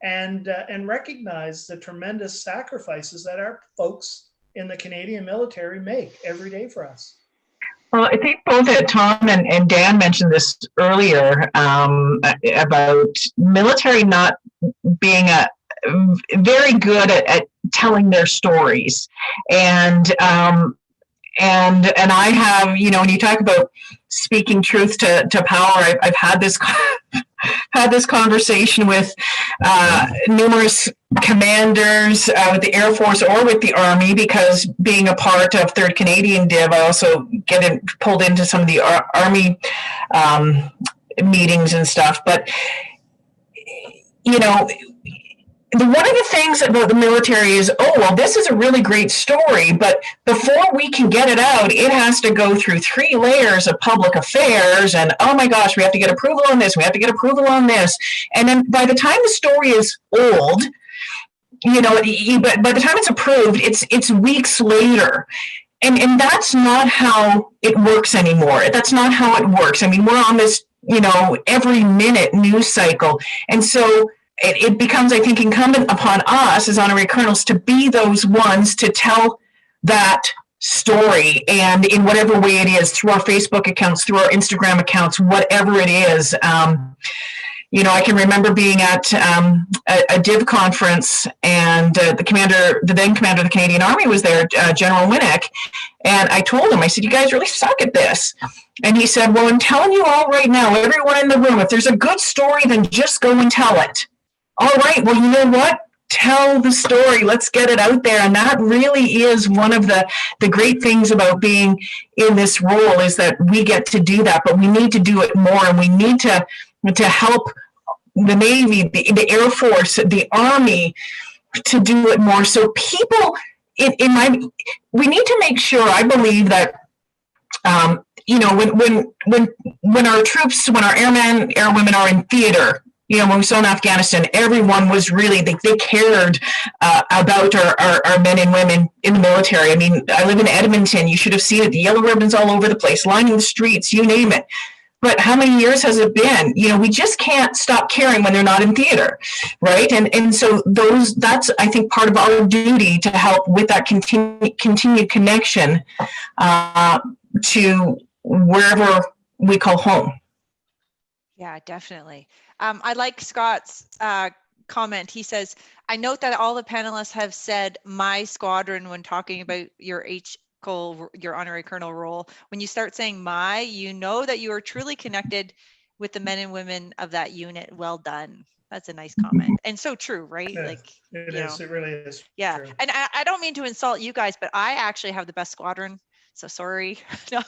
and recognize the tremendous sacrifices that our folks in the Canadian military make every day for us. Well, I think both Tom and Dan mentioned this earlier about military not being very good at telling their stories. And I have, when you talk about speaking truth to power, I've had this conversation with numerous commanders with the Air Force or with the Army, because being a part of 3rd Canadian Div, I also get pulled into some of the Army meetings and stuff. But, one of the things about the military is, this is a really great story, but before we can get it out, it has to go through 3 layers of public affairs, and oh my gosh, we have to get approval on this, we have to get approval on this, and then by the time the story is old, but by the time it's approved, it's weeks later. And that's not how it works anymore. That's not how it works. I mean, we're on this, every minute news cycle, and so it becomes, I think, incumbent upon us as honorary colonels to be those ones to tell that story, and in whatever way it is, through our Facebook accounts, through our Instagram accounts, whatever it is. I can remember being at a Div conference, and the then commander of the Canadian Army was there, General Winnick, and I told him, I said, you guys really suck at this. And he said, well, I'm telling you all right now, everyone in the room, if there's a good story, then just go and tell it. All right, well, you know what? Tell the story. Let's get it out there. And that really is one of the great things about being in this role, is that we get to do that, but we need to do it more, and we need to help the Navy, the Air Force, the Army to do it more. So people, we need to make sure, I believe that, when our troops, when our airmen, airwomen are in theater, when we saw in Afghanistan, everyone was really, they cared about our men and women in the military. I mean, I live in Edmonton. You should have seen it. The yellow ribbons all over the place, lining the streets, you name it. But how many years has it been? We just can't stop caring when they're not in theater, right? And so that's, I think, part of our duty to help with that continued connection to wherever we call home. Yeah, definitely. I like Scott's comment. He says, I note that all the panelists have said my squadron when talking about your honorary colonel role. When you start saying my, you know that you are truly connected with the men and women of that unit. Well done. That's a nice comment. And so true, right? Yeah, it really is. Yeah. True. And I don't mean to insult you guys, but I actually have the best squadron. So sorry. No.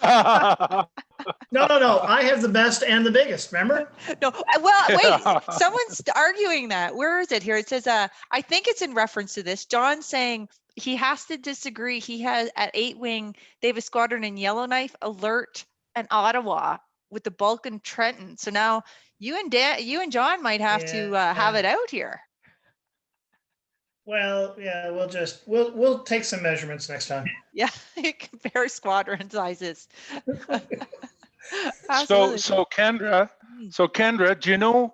No. I have the best and the biggest, remember? No. Well, wait, someone's arguing that. Where is it here? It says, I think it's in reference to this. John saying he has to disagree. He has at 8 Wing, they have a squadron in Yellowknife, Alert, and Ottawa with the bulk in Trenton. So now you and John might have to have it out here. Well, yeah, we'll take some measurements next time. Yeah, compare squadron sizes. Absolutely. So Kendra, do you know,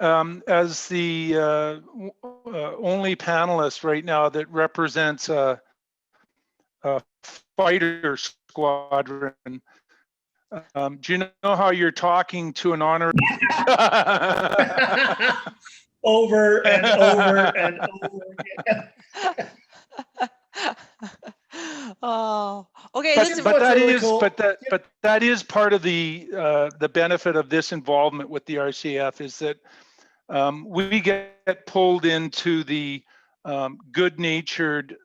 as the only panelist right now that represents a fighter squadron, do you know how you're talking to an honorary? Over and over and over again. Oh, okay. But Listen, what's really cool- but that is part of the benefit of this involvement with the RCAF is that we get pulled into the good-natured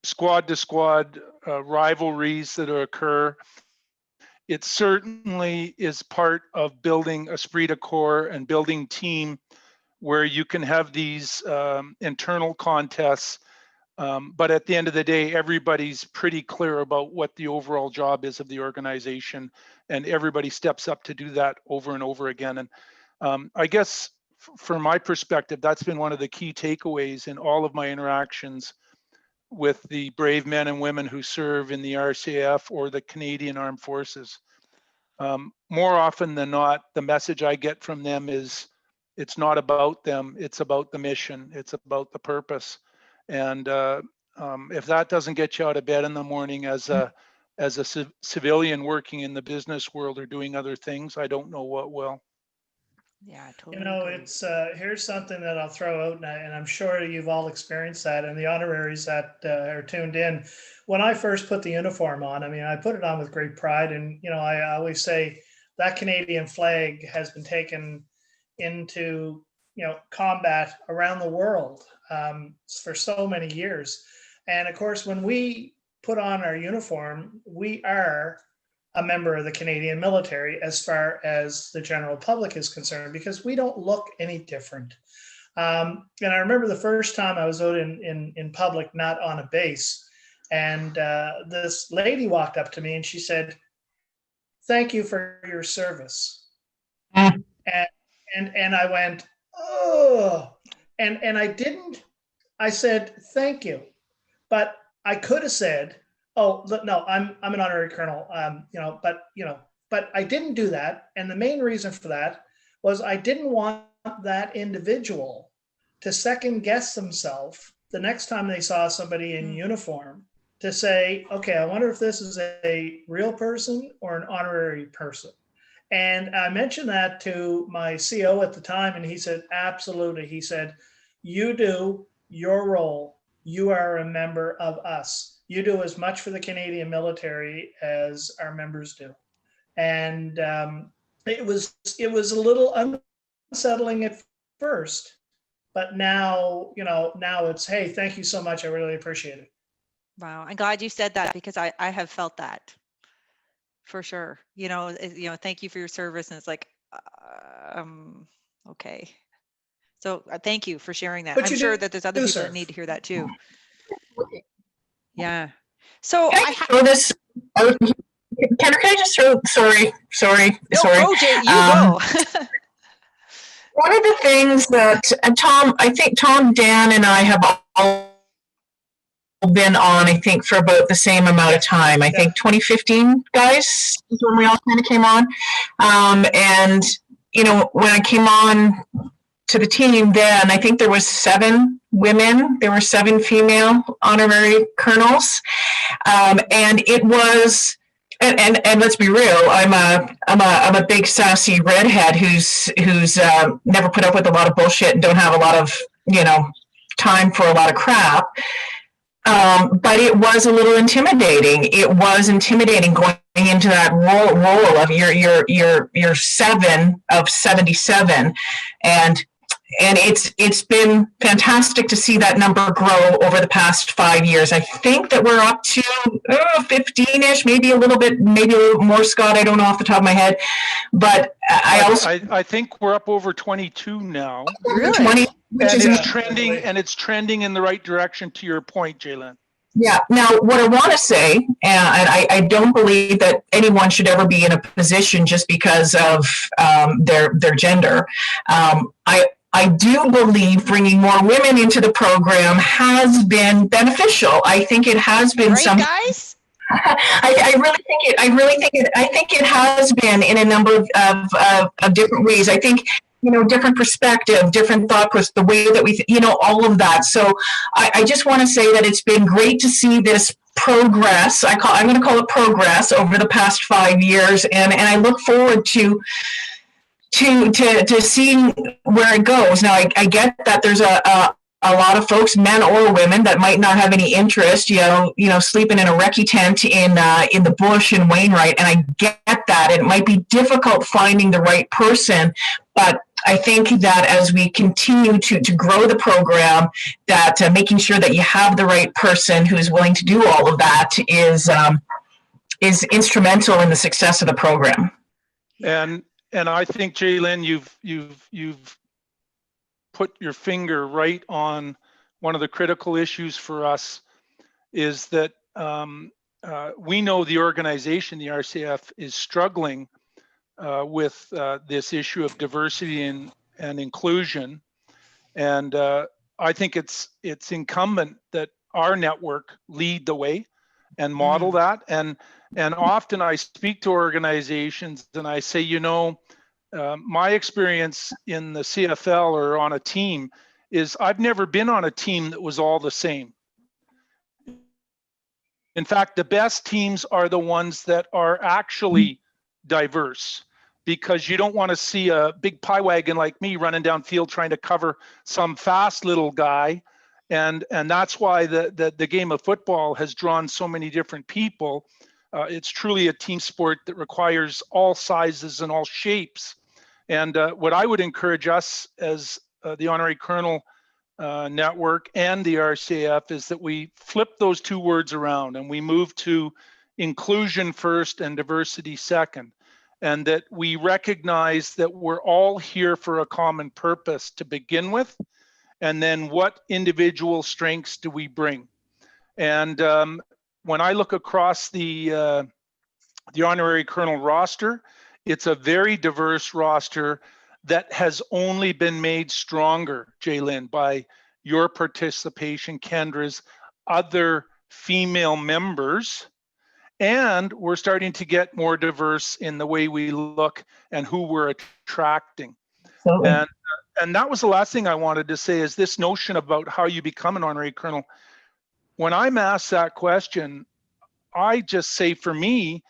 squad to squad rivalries that occur. It certainly is part of building esprit de corps and building team where you can have these internal contests. But at the end of the day, everybody's pretty clear about what the overall job is of the organization, and everybody steps up to do that over and over again. And I guess from my perspective, that's been one of the key takeaways in all of my interactions with the brave men and women who serve in the RCAF or the Canadian Armed Forces. More often than not, the message I get from them is it's not about them, it's about the mission, it's about the purpose. And if that doesn't get you out of bed in the morning as a civilian working in the business world or doing other things, I don't know what will. yeah, I totally. You know, agree. it's here's something that I'll throw out, and I'm sure you've all experienced that, and the honoraries that are tuned in. When I first put the uniform on, I mean, I put it on with great pride, and you know, I always say that Canadian flag has been taken into combat around the world for so many years, and of course, when we put on our uniform, we are a member of the Canadian military as far as the general public is concerned, because we don't look any different. And I remember the first time I was out in public, not on a base, and this lady walked up to me and she said, "Thank you for your service." And I went, "Oh," and I said, "Thank you," but I could have said, "Oh, no, I'm an honorary colonel," but I didn't do that. And the main reason for that was I didn't want that individual to second guess themselves the next time they saw somebody in uniform to say, okay, I wonder if this is a real person or an honorary person. And I mentioned that to my CO at the time, and he said, absolutely. He said, you do your role. You are a member of us. You do as much for the Canadian military as our members do. And it was a little unsettling at first, but now it's, hey, thank you so much. I really appreciate it. Wow, I'm glad you said that, because I have felt that for sure. Thank you for your service, and it's like, okay. So thank you for sharing that. I'm sure that there's other people that need to hear that too. Yeah. So can I throw this? Can I just throw? Sorry. Go, Jay, you go. One of the things that Tom, Dan, and I have all been on, I think, for about the same amount of time. I think 2015, guys, is when we all kind of came on. And when I came on to the team then, I think there was 7 women. There were 7 female honorary colonels, and it was. And let's be real. I'm a big sassy redhead who's never put up with a lot of bullshit and don't have a lot of time for a lot of crap. But it was a little intimidating. It was intimidating going into that role of you're 7 of 77, and it's been fantastic to see that number grow over the past 5 years. I think that we're up to 15-ish, maybe a little more, Scott. I don't know off the top of my head, but I think we're up over 22 now. Really? 20, and it's trending in the right direction, to your point, Jalen. Yeah. Now, what I want to say, and I don't believe that anyone should ever be in a position just because of their gender. I do believe bringing more women into the program has been beneficial. I think it has been right, guys? I think it has been in a number of different ways. I think, different perspective, different thought process, the way that we, all of that. So I just want to say that it's been great to see this progress. I'm going to call it progress over the past 5 years. And I look forward to seeing where it goes. Now, I get that there's a lot of folks, men or women, that might not have any interest, sleeping in a recce tent in the bush in Wainwright, and I get that. It might be difficult finding the right person, but I think that as we continue to grow the program, that making sure that you have the right person who is willing to do all of that is instrumental in the success of the program. And I think, Jaylyn, you've put your finger right on one of the critical issues for us, is that we know the organization, the RCAF, is struggling with this issue of diversity and inclusion. And I think it's incumbent that our network lead the way and model that. And often I speak to organizations and I say, my experience in the CFL or on a team is I've never been on a team that was all the same. In fact, the best teams are the ones that are actually diverse, because you don't want to see a big pie wagon like me running downfield trying to cover some fast little guy. And that's why the game of football has drawn so many different people. It's truly a team sport that requires all sizes and all shapes. And what I would encourage us as the Honorary Colonel Network and the RCAF is that we flip those two words around and we move to inclusion first and diversity second. And that we recognize that we're all here for a common purpose to begin with. And then what individual strengths do we bring? And when I look across the Honorary Colonel roster, it's a very diverse roster that has only been made stronger, Jaylyn, by your participation, Kendra's, other female members. And we're starting to get more diverse in the way we look and who we're attracting. And that was the last thing I wanted to say, is this notion about how you become an Honorary Colonel. When I'm asked that question, I just say, for me,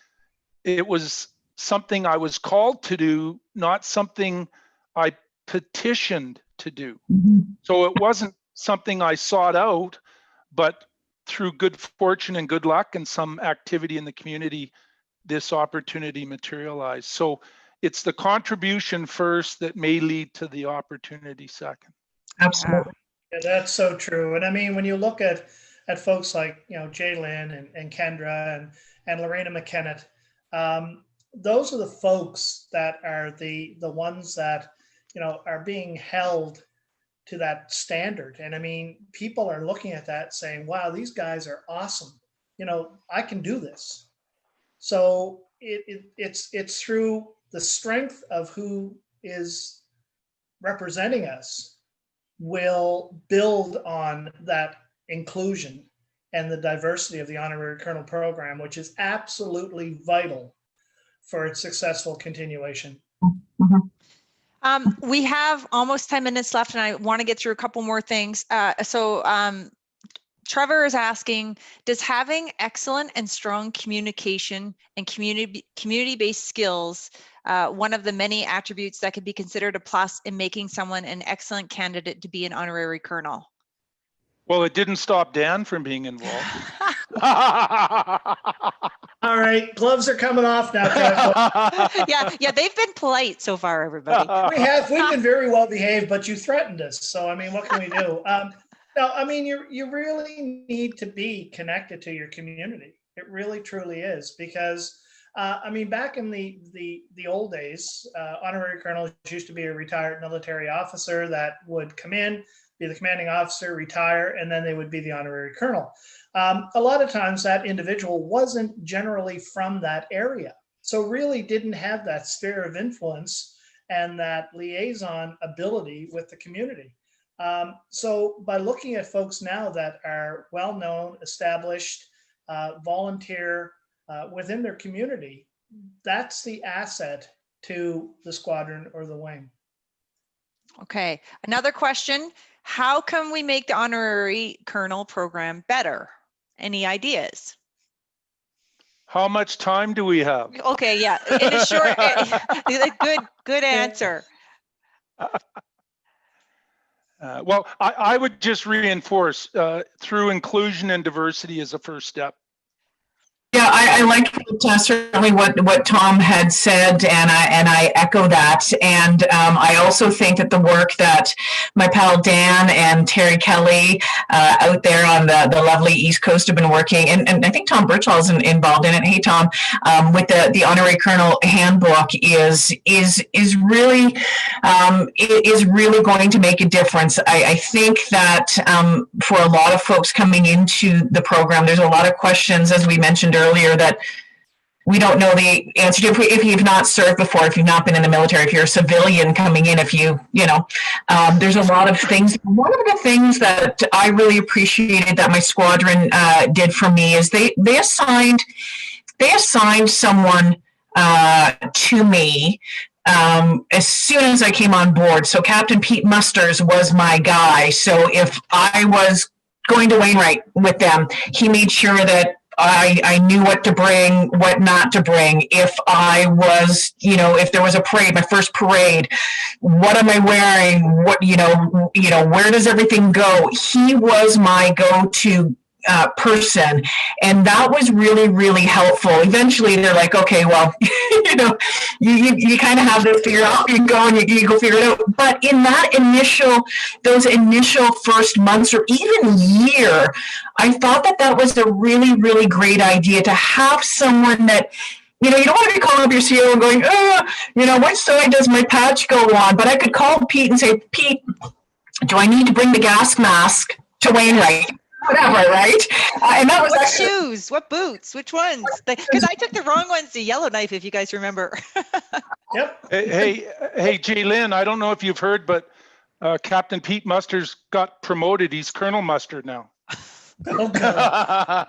it was something I was called to do, not something I petitioned to do. So it wasn't something I sought out, but through good fortune and good luck and some activity in the community, this opportunity materialized. So it's the contribution first that may lead to the opportunity second. Absolutely. Yeah, that's so true. And I mean, when you look at folks like, Jaylyn and Kendra and Lorena McKennett, those are the folks that are the ones that, are being held to that standard. And I mean, people are looking at that saying, wow, these guys are awesome. I can do this. So it's through the strength of who is representing us will build on that inclusion and the diversity of the Honorary Colonel program, which is absolutely vital for its successful continuation. We have almost 10 minutes left, and I want to get through a couple more things. Trevor is asking, does having excellent and strong communication and community-based skills one of the many attributes that could be considered a plus in making someone an excellent candidate to be an Honorary Colonel? Well, it didn't stop Dan from being involved. All right, gloves are coming off now, Trev. Yeah, they've been polite so far, everybody. We've been very well behaved, but you threatened us. So, I mean, what can we do? No, I mean, you really need to be connected to your community. It really, truly is, because, I mean, back in the old days, Honorary Colonels used to be a retired military officer that would come in, be the commanding officer, retire, and then they would be the Honorary Colonel. A lot of times that individual wasn't generally from that area, so really didn't have that sphere of influence and that liaison ability with the community. So by looking at folks now that are well-known, established, volunteer within their community, that's the asset to the squadron or the wing. Okay, another question. How can we make the honorary colonel program better? Any ideas? How much time do we have? Okay, yeah, in a short, good answer. Well, I would just reinforce through inclusion and diversity as a first step. Yeah, I like certainly what Tom had said, and I echo that. And I also think that the work that my pal Dan and Terry Kelly out there on the lovely East Coast have been working, and I think Tom Birchall is involved in it. Hey, Tom, with the Honorary Colonel Handbook is really going to make a difference. I think that for a lot of folks coming into the program, there's a lot of questions, as we mentioned earlier, that we don't know the answer to. If you've not served before, if you've not been in the military, if you're a civilian coming in, if there's a lot of things. One of the things that I really appreciated that my squadron did for me is they assigned someone to me as soon as I came on board. So Captain Pete Musters was my guy. So if I was going to Wainwright with them, he made sure that I knew what to bring, what not to bring. If I was, if there was a parade, my first parade, what am I wearing? What, where does everything go? He was my go-to person, and that was really, really helpful. Eventually they're like, okay, well, you kind of have this figured out. You go and you go figure it out. But in those initial first months or even year, I thought that was a really, really great idea to have someone that, you don't want to be calling up your CEO and going, which side does my patch go on? But I could call Pete and say, Pete, do I need to bring the gas mask to Wainwright? Whatever, right? And that was what shoes? What boots? Which ones? Because I took the wrong ones to Yellowknife, if you guys remember. Yep. Hey, Jaylyn, I don't know if you've heard, but Captain Pete Musters got promoted. He's Colonel Mustard now. Oh, God.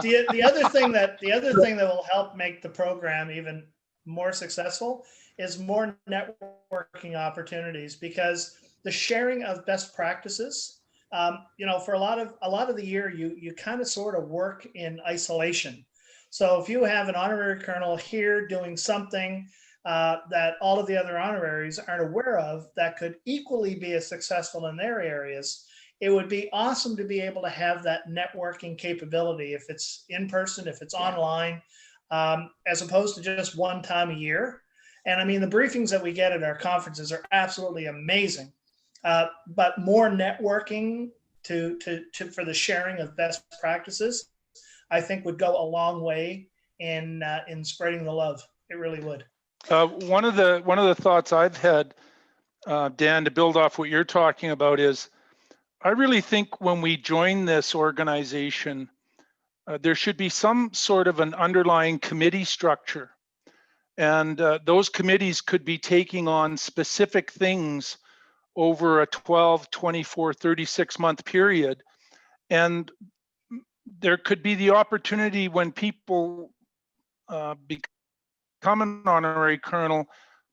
The other thing that will help make the program even more successful is more networking opportunities, because the sharing of best practices. For a lot of the year, you kind of sort of work in isolation. So if you have an honorary colonel here doing something that all of the other honoraries aren't aware of that could equally be as successful in their areas, it would be awesome to be able to have that networking capability, if it's in person, if it's online, as opposed to just one time a year. And I mean, the briefings that we get at our conferences are absolutely amazing. But more networking for the sharing of best practices, I think would go a long way in spreading the love. It really would. One of the thoughts I've had, Dan, to build off what you're talking about is, I really think when we join this organization, there should be some sort of an underlying committee structure, and those committees could be taking on specific things over a 12, 24, 36-month period. And there could be the opportunity when people become an honorary colonel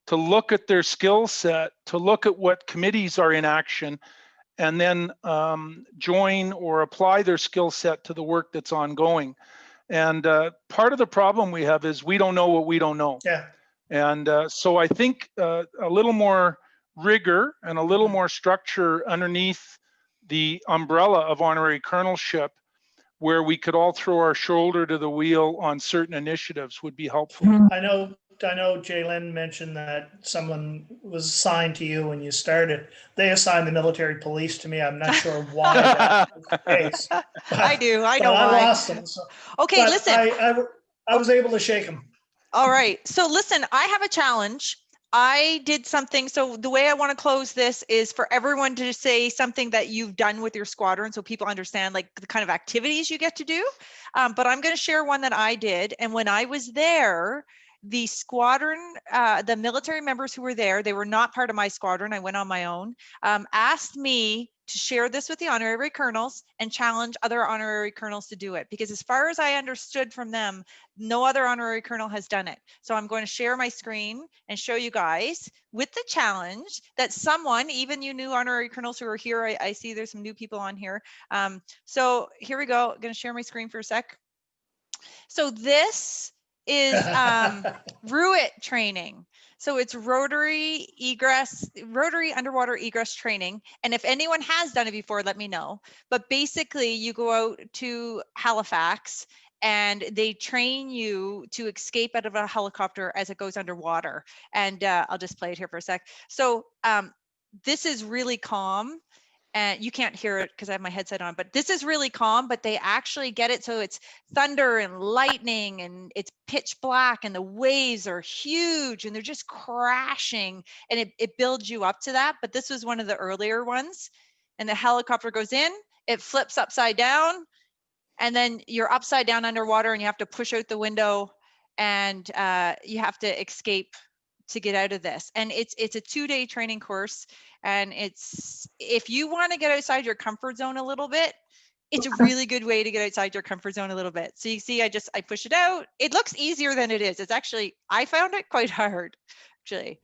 to look at their skill set, to look at what committees are in action, and then join or apply their skill set to the work that's ongoing. And part of the problem we have is we don't know what we don't know. Yeah. And so I think a little more rigor and a little more structure underneath the umbrella of honorary colonelship, where we could all throw our shoulder to the wheel on certain initiatives, would be helpful. I know Jaylyn mentioned that someone was assigned to you when you started. They assigned the military police to me. I'm not sure why that was the case. But, I know I why. lost them. So. Okay, but listen. I was able to shake them. All right. So listen, I have a challenge. I did something. So the way I want to close this is for everyone to say something that you've done with your squadron, so people understand like the kind of activities you get to do. But I'm going to share one that I did. And when I was there, the squadron, the military members who were there, they were not part of my squadron. I went on my own, asked me to share this with the honorary colonels and challenge other honorary colonels to do it, because as far as I understood from them, no other honorary colonel has done it. So I'm going to share my screen and show you guys with the challenge that someone, even you new honorary colonels who are here, I see there's some new people on here. So here we go. I'm going to share my screen for a sec. So this is RUIT training. So it's rotary underwater egress training. And if anyone has done it before, let me know. But basically you go out to Halifax and they train you to escape out of a helicopter as it goes underwater. And I'll just play it here for a sec. So this is really calm. And you can't hear it because I have my headset on, but this is really calm, but they actually get it. So it's thunder and lightning and it's pitch black and the waves are huge and they're just crashing, and it builds you up to that. But this was one of the earlier ones, and the helicopter goes in, it flips upside down, and then you're upside down underwater and you have to push out the window and you have to escape to get out of this. And it's a 2-day training course, and it's, if you want to get outside your comfort zone a little bit, it's a really good way to get outside your comfort zone a little bit. So you see, I push it out. It looks easier than it is. It's actually, I found it quite hard actually.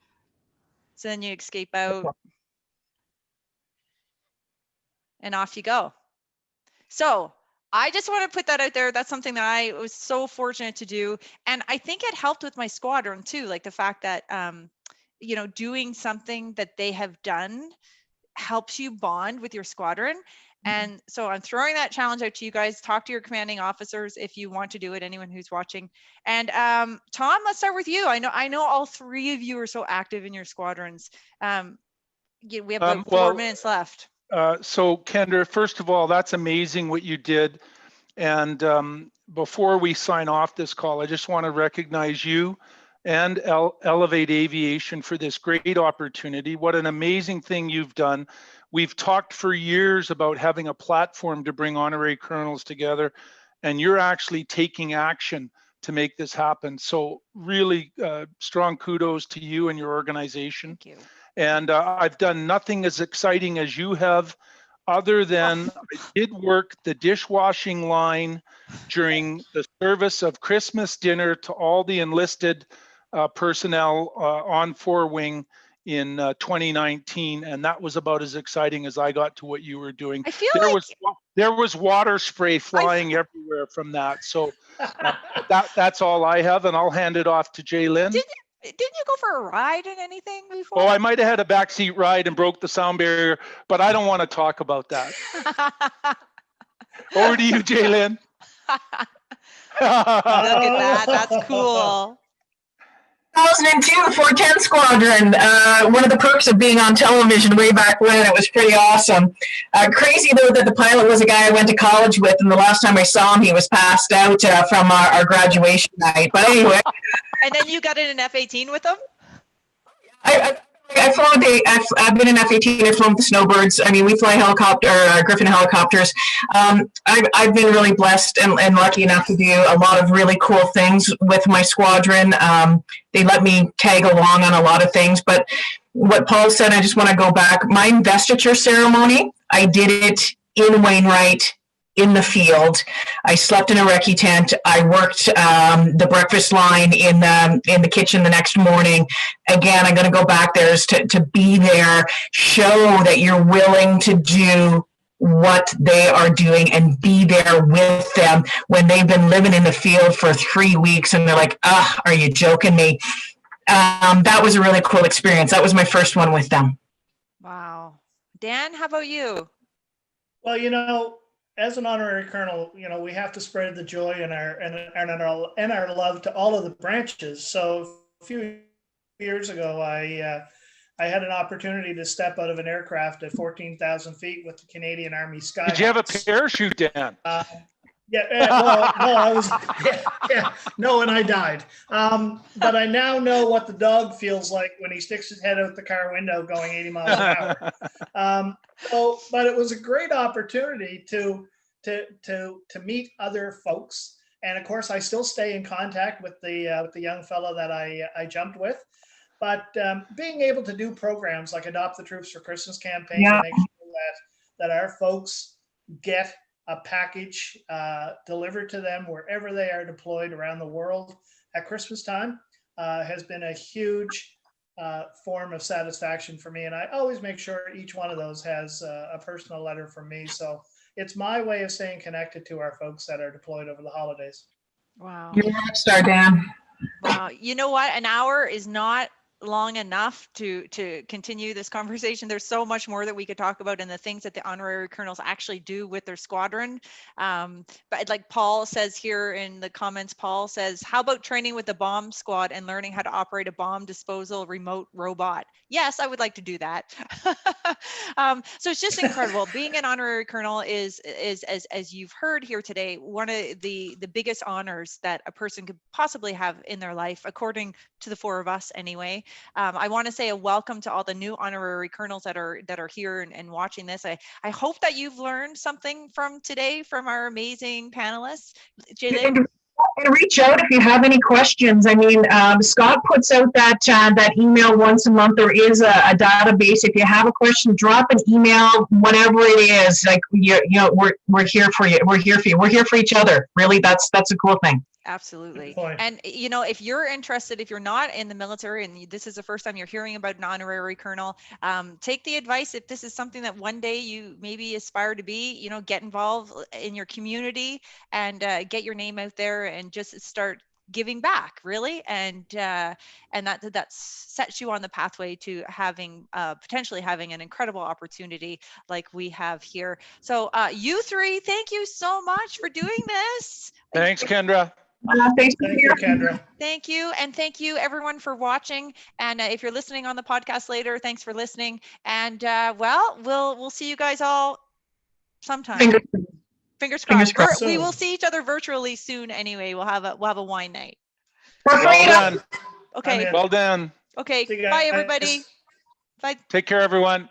So then you escape out and off you go. So I just want to put that out there. That's something that I was so fortunate to do. And I think it helped with my squadron too. Like the fact that, you know, doing something that they have done helps you bond with your squadron. And so I'm throwing that challenge out to you guys. Talk to your commanding officers if you want to do it, anyone who's watching. And Tom, let's start with you. I know all three of you are so active in your squadrons. We have about 4 minutes left. So Kendra, first of all, that's amazing what you did. And before we sign off this call, I just want to recognize you and Elevate Aviation for this great opportunity. What an amazing thing you've done. We've talked for years about having a platform to bring honorary colonels together, and you're actually taking action to make this happen. So really strong kudos to you and your organization. Thank you. And I've done nothing as exciting as you have, other than I did work the dishwashing line during the service of Christmas dinner to all the enlisted personnel on 4 Wing in 2019, and that was about as exciting as I got to what you were doing. I feel there was water spray flying everywhere from that. So that's all I have, and I'll hand it off to Jaylyn. Didn't you go for a ride in anything before? Oh, I might have had a backseat ride and broke the sound barrier, but I don't want to talk about that. Over to you, Jaylyn. Look at that. That's cool. 2002 410 Squadron. One of the perks of being on television way back when, it was pretty awesome. Crazy though that the pilot was a guy I went to college with, and the last time I saw him, he was passed out from our graduation night. But anyway. And then you got in an F-18 with them? I've been in F-18. I've flown with the Snowbirds. I mean, we fly Griffin helicopters. I've been really blessed and lucky enough to do a lot of really cool things with my squadron. They let me tag along on a lot of things. But what Paul said, I just want to go back. My investiture ceremony, I did it in Wainwright, in the field. I slept in a recce tent. I worked the breakfast line in the kitchen the next morning. Again, I'm going to go back there to be there, show that you're willing to do what they are doing and be there with them when they've been living in the field for 3 weeks and they're like, are you joking me? That was a really cool experience. That was my first one with them. Wow. Dan, how about you? Well, you know, as an honorary colonel, you know, we have to spread the joy and our love to all of the branches. So a few years ago, I had an opportunity to step out of an aircraft at 14,000 feet with the Canadian Army Skyhawks. Did you have a parachute, Dan? No, and I died. But I now know what the dog feels like when he sticks his head out the car window going 80 miles an hour. But it was a great opportunity to meet other folks, and of course I still stay in contact with the young fellow that I jumped with. But being able to do programs like Adopt the Troops for Christmas campaign, to make sure that our folks get a package delivered to them wherever they are deployed around the world at Christmas time has been a huge form of satisfaction for me. And I always make sure each one of those has a personal letter from me. So it's my way of staying connected to our folks that are deployed over the holidays. Wow. You're a rock star, Dan. Wow. You know what? An hour is not long enough to continue this conversation. There's so much more that we could talk about and the things that the honorary colonels actually do with their squadron. But like Paul says here in the comments, Paul says, how about training with the bomb squad and learning how to operate a bomb disposal remote robot? Yes, I would like to do that. So it's just incredible. Being an honorary colonel is as you've heard here today, one of the biggest honors that a person could possibly have in their life, according to the four of us anyway. I want to say a welcome to all the new honorary colonels that are here and watching this. I hope that you've learned something from today from our amazing panelists. And reach out if you have any questions. I mean, Scott puts out that email once a month. There is a database. If you have a question, drop an email, whatever it is. Like we're here for you. We're here for you. We're here for each other. Really, that's a cool thing. Absolutely. And if you're interested, if you're not in the military and this is the first time you're hearing about an honorary colonel, take the advice. If this is something that one day you maybe aspire to be, get involved in your community and get your name out there and just start giving back, really, and that sets you on the pathway to having potentially having an incredible opportunity like we have here. So you three, thank you so much for doing this. Thanks, Kendra. Thank you, Kendra. Thank you. And thank you everyone for watching. And if you're listening on the podcast later, thanks for listening. And we'll see you guys all sometime. Fingers crossed. We will see each other virtually soon anyway. We'll have a wine night. Well done. Okay. Well done. Okay. Bye everybody. Bye. Take care, everyone.